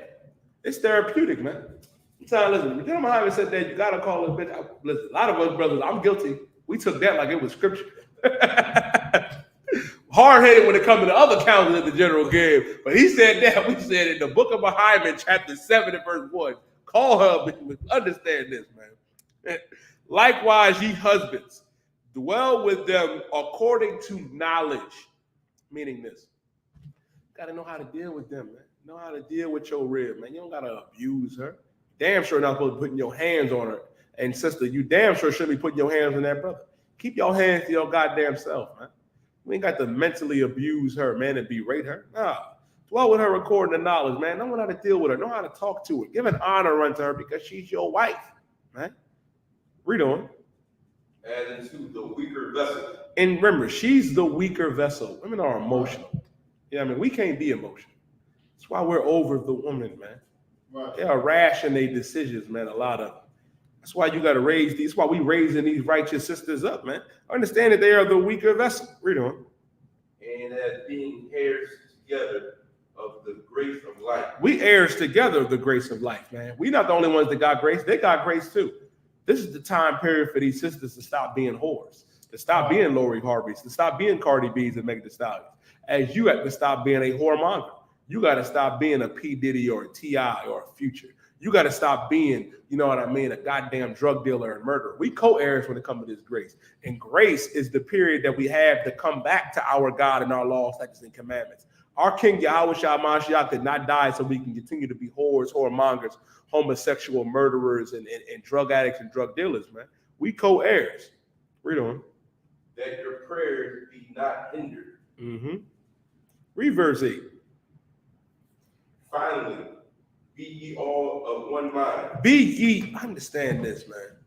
It's therapeutic, man. Listen, when Muhammad said that, you got to call a bitch. Listen, a lot of us brothers, I'm guilty. We took that like it was scripture. Hard-headed when it comes to the other counsel that the general gave. But he said that. We said in the book of Muhammad, chapter 7 and verse 1, call her, but understand this, man. Likewise, ye husbands, dwell with them according to knowledge. Meaning this. Got to know how to deal with them, man. Know how to deal with your rib, man. You don't got to abuse her. Damn sure not supposed to be putting your hands on her. And sister, you damn sure shouldn't be putting your hands on that brother. Keep your hands to your goddamn self, man. We ain't got to mentally abuse her, man, and berate her. Nah. Dwell with her according to knowledge, man. Know how to deal with her. Know how to talk to her. Give an honor unto her because she's your wife, man. Read on. As into the weaker vessel. And remember, she's the weaker vessel. Women are emotional. Yeah, I mean, we can't be emotional. That's why we're over the woman, man. Right. They are rash in their decisions, man, a lot of them. That's why you got to raise these. That's why we raising these righteous sisters up, man. Understand that they are the weaker vessel. Read on. And as being heirs together of the grace of life. We heirs together of the grace of life, man. We not the only ones that got grace. They got grace too. This is the time period for these sisters to stop being whores, to stop being Lori Harveys, to stop being Cardi B's and Megan Thee Stallion. As you have to stop being a whoremonger. You got to stop being a P. Diddy or a T.I. or a Future. You got to stop being, you know what I mean, a goddamn drug dealer and murderer. We co-heirs when it comes to this grace. And grace is the period that we have to come back to our God and our laws, statutes, and commandments. Our King Yahweh did not die so we can continue to be whores, whoremongers, homosexual murderers, and drug addicts and drug dealers, man. We co-heirs. Read on. That your prayers be not hindered. Mm-hmm. Read verse 8. Finally, be ye all of one mind. Be ye, understand this, man.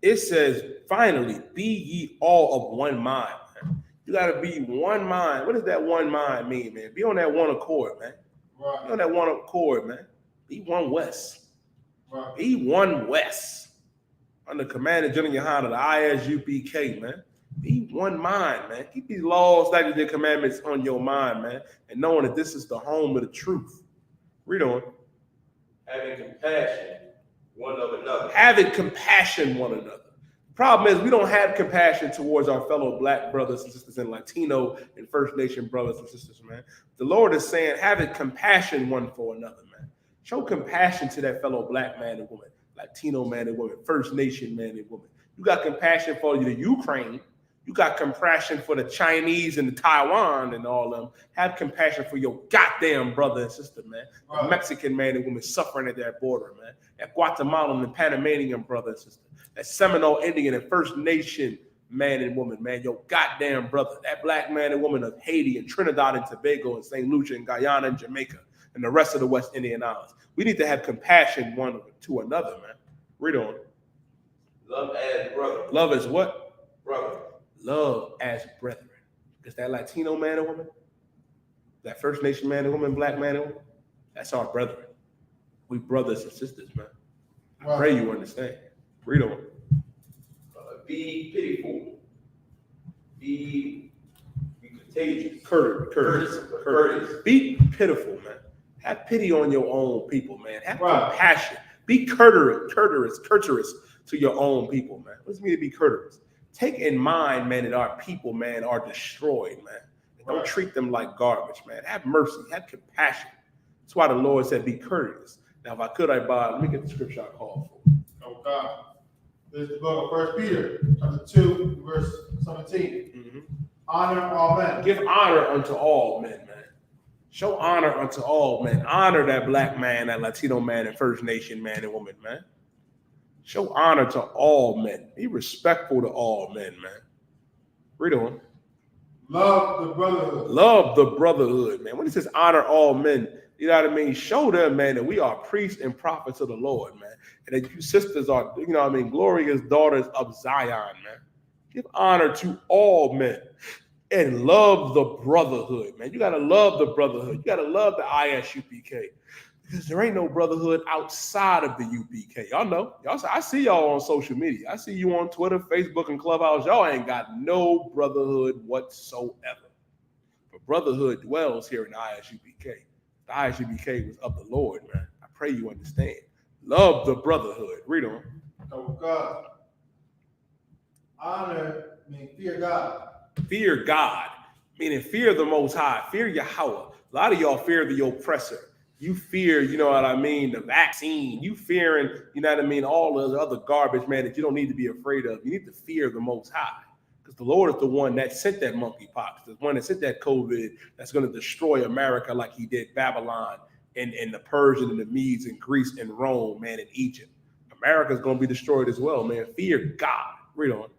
It says, finally, be ye all of one mind, man. You got to be one mind. What does that one mind mean, man? Be on that one accord, man. Right. Be on that one accord, man. Be one West. Right. Be one West. Under command of GEN.YAHANNA, the I.S.U.P.K, man. Be one mind, man. Keep these laws, statutes, and commandments on your mind, man. And knowing that this is the home of the truth. Read on. Having compassion one of another. Having compassion one another. The problem is we don't have compassion towards our fellow black brothers and sisters and Latino and First Nation brothers and sisters, man. The Lord is saying, having compassion one for another, man. Show compassion to that fellow black man and woman, Latino man and woman, First Nation man and woman. You got compassion for the Ukraine. You got compassion for the Chinese and the Taiwan and all of them. Have compassion for your goddamn brother and sister, man. Right. The Mexican man and woman suffering at that border, man. That Guatemalan and Panamanian brother and sister. That Seminole Indian and First Nation man and woman, man. Your goddamn brother. That black man and woman of Haiti and Trinidad and Tobago and St. Lucia and Guyana and Jamaica and the rest of the West Indian Islands. We need to have compassion one to another, man. Read on. Love as brother. Love as what? Brother. Love as brethren. Because that Latino man and woman, that First Nation man and woman, black man and woman, that's our brethren. We brothers and sisters, man. I pray you understand. Read on. Be pitiful. Be contagious. Courteous. Be pitiful, man. Have pity on your own people, man. Have compassion. Be courteous to your own people, man. What does it mean to be courteous? Take in mind, man, that our people, man, are destroyed, man. Don't treat them like garbage, man. Have mercy. Have compassion. That's why the Lord said, be courteous. Now, if I could, let me get the scripture I called for. Oh, God. There's the book of 1 Peter, chapter 2, verse 17. Honor all men. Give honor unto all men, man. Show honor unto all men. Honor that black man, that Latino man, and First Nation man and woman, man. Show honor to all men. Be respectful to all men, man. Read on. Love the brotherhood. Love the brotherhood, man. When it says honor all men, you know what I mean? Show them, man, that we are priests and prophets of the Lord, man. And that you sisters are, you know what I mean, glorious daughters of Zion, man. Give honor to all men. And love the brotherhood, man. You got to love the brotherhood. You got to love the I.S.U.P.K. Because there ain't no brotherhood outside of the U.P.K. Y'all know. I see y'all on social media. I see you on Twitter, Facebook, and Clubhouse. Y'all ain't got no brotherhood whatsoever. But brotherhood dwells here in the I.S.U.P.K. The I.S.U.P.K. was of the Lord, man. I pray you understand. Love the brotherhood. Read on. Oh, God. Honor means fear God. Fear God, meaning fear the Most High, fear Yahweh. A lot of y'all fear the oppressor. You fear, you know what I mean, the vaccine. You fearing, you know what I mean, all the other garbage, man, that you don't need to be afraid of. You need to fear the Most High, because the Lord is the one that sent that monkeypox, the one that sent that COVID that's going to destroy America like he did Babylon and the Persian and the Medes and Greece and Rome, man, and Egypt. America's going to be destroyed as well, man. Fear God. Read on.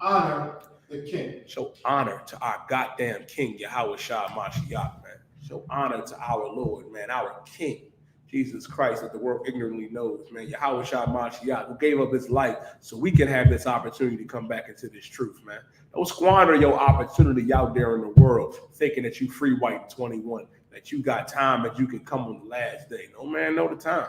Honor the king. Show honor to our goddamn king, Yahweh Shah Mashiach, man. Show honor to our Lord, man, our king, Jesus Christ, that the world ignorantly knows, man. Yahweh Shah Mashiach, who gave up his life so we can have this opportunity to come back into this truth, man. Don't squander your opportunity out there in the world thinking that you free white 21, that you got time, that you can come on the last day. No, man, know the time.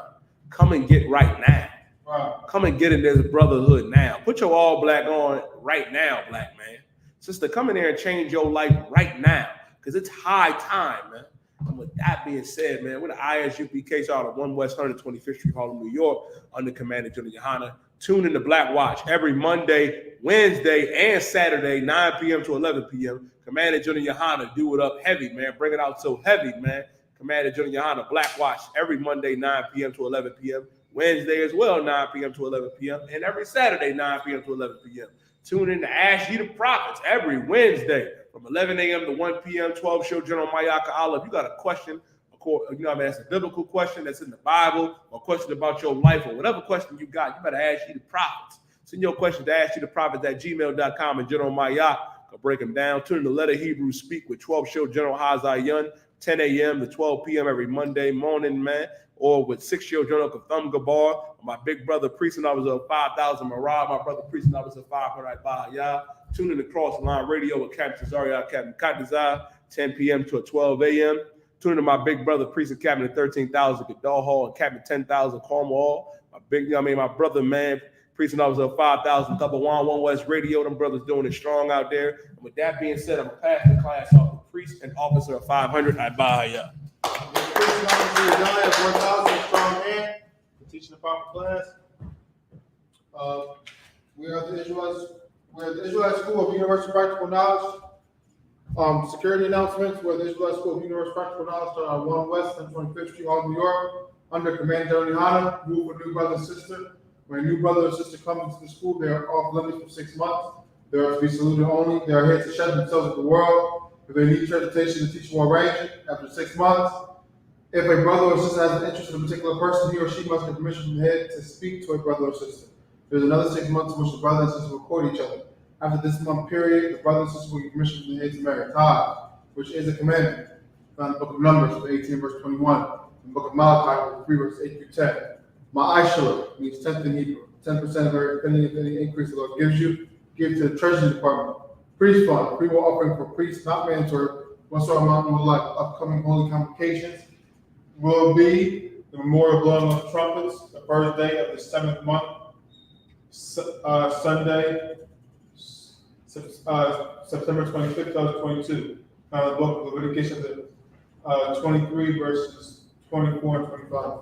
Come and get right now. Wow. Come and get in this brotherhood now. Put your all black on right now, black man. Sister, come in there and change your life right now, because it's high time, man. And with that being said, man, we're the I.S.U.P.K. out of 1 West 125th Street, Harlem, New York, under Commander General Yohanna. Tune in to Black Watch every Monday, Wednesday, and Saturday, 9 p.m. to 11 p.m. Commander General Yohanna, do it up heavy, man. Bring it out so heavy, man. Commander General Yohanna, Black Watch every Monday, 9 p.m. to 11 p.m. Wednesday as well, 9 p.m. to 11 p.m. And every Saturday, 9 p.m. to 11 p.m. Tune in to I.S.U.P.K. the Prophets every Wednesday from 11 a.m. to 1 p.m. 12 show General Mayaka Allah. If you got a question, you know what I mean, that's a biblical question that's in the Bible, or a question about your life, or whatever question you got, you better ask you the prophets. Send your question to AskYouTheProphets@gmail.com, and General Mayaka will break them down. Tune in to Let a Hebrew Speak with 12 show General Hazayan, 10 a.m. to 12 p.m. every Monday morning, man. Or with 6 show General Katham Gabar, my big brother priest and officer of 5,000 Marab, my brother priest and officer of 500 Bahaya. Tune in to Cross Line Radio with Captain Cesaria, Captain Katazai, 10 p.m. to 12 a.m. Tune in to my big brother priest and Captain 13,000 Gadal Hall and Captain 10,000 Cornwall. My brother, man, priest and officer of 5,000 Double 1 West Radio. Them brothers doing it strong out there. And with that being said, I'm passing the class off to priest and officer of 500 Bahaya. Strong hand for teaching the proper class. We are the Israelites. We're the Israelite School of Universal Practical Knowledge. Security announcements. We're the Israelite School of Universal Practical Knowledge on 1 West 125th Street, Harlem, New York, under Commander General Yohanna. Rule for new brother and sister. When a new brother or sister comes into the school, they are off limits for 6 months. They are to be saluted only. They are here to shed themselves at the world. If they need transportation, the teacher will arrange it after 6 months. If a brother or sister has an interest in a particular person, he or she must get permission from the head to speak to a brother or sister. There's another 6 months in which the brother and sister will court each other. After this month period, the brother and sister will get permission from the head to marry tithes, which is a commandment. Found in the book of Numbers, 18 verse 21, in the book of Malachi, 3 verse 8 through 10. Ma'ashara means 10th in Hebrew. 10% of every penny of any increase the Lord gives you, give to the Treasury Department. Priest fund, free will offering for priests, not mandatory. One sort of amount will like upcoming holy convocations. Will be the memorial blowing of trumpets, the first day of the 7th month, Sunday, September 25th, 2022. The book of Leviticus chapter 23, verses 24 and 25.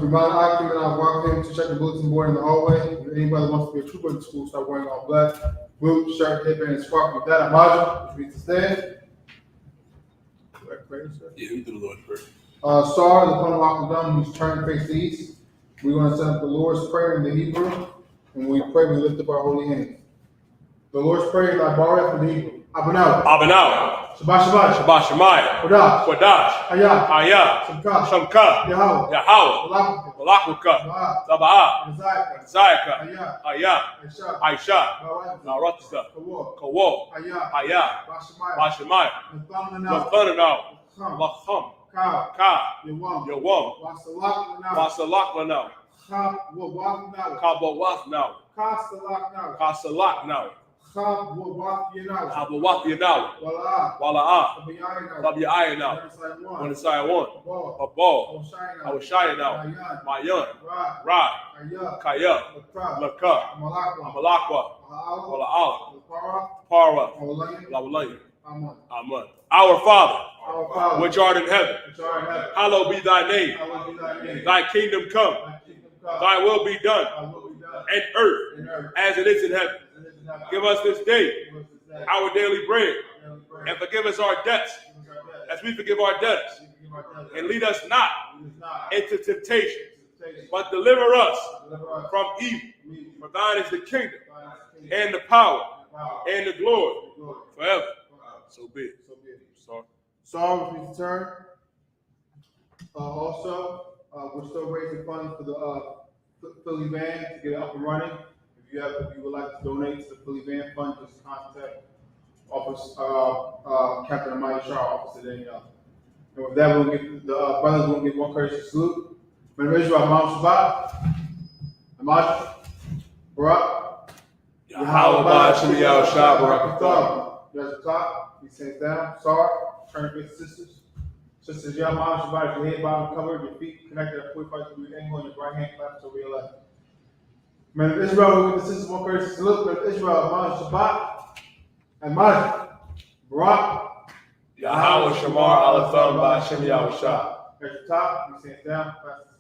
Remind occupant I walk in to check the bulletin board in the hallway. If anybody wants to be a trooper in school, start wearing all black, boot, shirt, headband, and scarf. With that, I'm Roger, which means to stand. Correct prayer, sir? Yeah, we do the Lord's Prayer. Star, the one walking down, who's turned face to east. We're going to set up the Lord's Prayer in the Hebrew, and when we pray, we lift up our holy hands. The Lord's Prayer is I borrow from the Hebrew. Abanaw. Abanaw. Shabbat Shabbat. Shabbat Shemaya. Kodash. Kodash. Hayah. Hayah. Shamka. Shamka. Yahweh. Yahweh. Malakuka. Taba'ah. Zayaka. Hayah. Hayah. Aisha. Aisha. Naratisa. Kawah. Kawo. Hayah. Hayah. Bashemaya. Bashemaya. Nathananah. Lathananah. Cham. Lacham. Ka. Ka. Yawam. Yawam. Wasalaklanah. Wasalaklanah. Chab. Wawathnah. Kabawathnaw. Kasalaknah. Kasalaknaw. Chab. Wawathnah. Kabawathnaw. Wala'ah. Wala'ah. Tabi'ayinah. Tabi'ayinah. When the side one. A ball. I was shying out. Mayan. Rod. Kaya. Laka. Amalakwa. Wala'ala. Para. Lawalayan. Amen. Our Father, which art in heaven, hallowed be thy name. Thy kingdom come. Thy will be done in earth as it is in heaven. Give us this day our daily bread, and forgive us our debts as we forgive our debtors. And lead us not into temptation, but deliver us from evil. For thine is the kingdom, and the power, and the glory forever. So be it. Sorry, we return. Also, we're still raising funds for the Philly van to get it up and running. If you would like to donate to the Philly van fund, just contact Office Captain Amaya Shah office today. And with that, we'll get the brothers will get one courteous salute. Men of Israel, Mount Shabbat, Amaj, Barak, Yahweh Ba'ashem Yahweh Shah Barak Atah. There's the top. He sits down. Sorry. Turn to his sisters. Sisters, your mom should body, your head, bottom covered, your feet connected at 45 degree angle, and your right hand claps over your left. Men of Israel, we the sisters one courteous salute. Men of Israel, Mount Shabbat, and Maj, Barak, Yahweh Shamar Alatham Ba'ashem Yahweh Shah. There's the top. He sits down. Claps his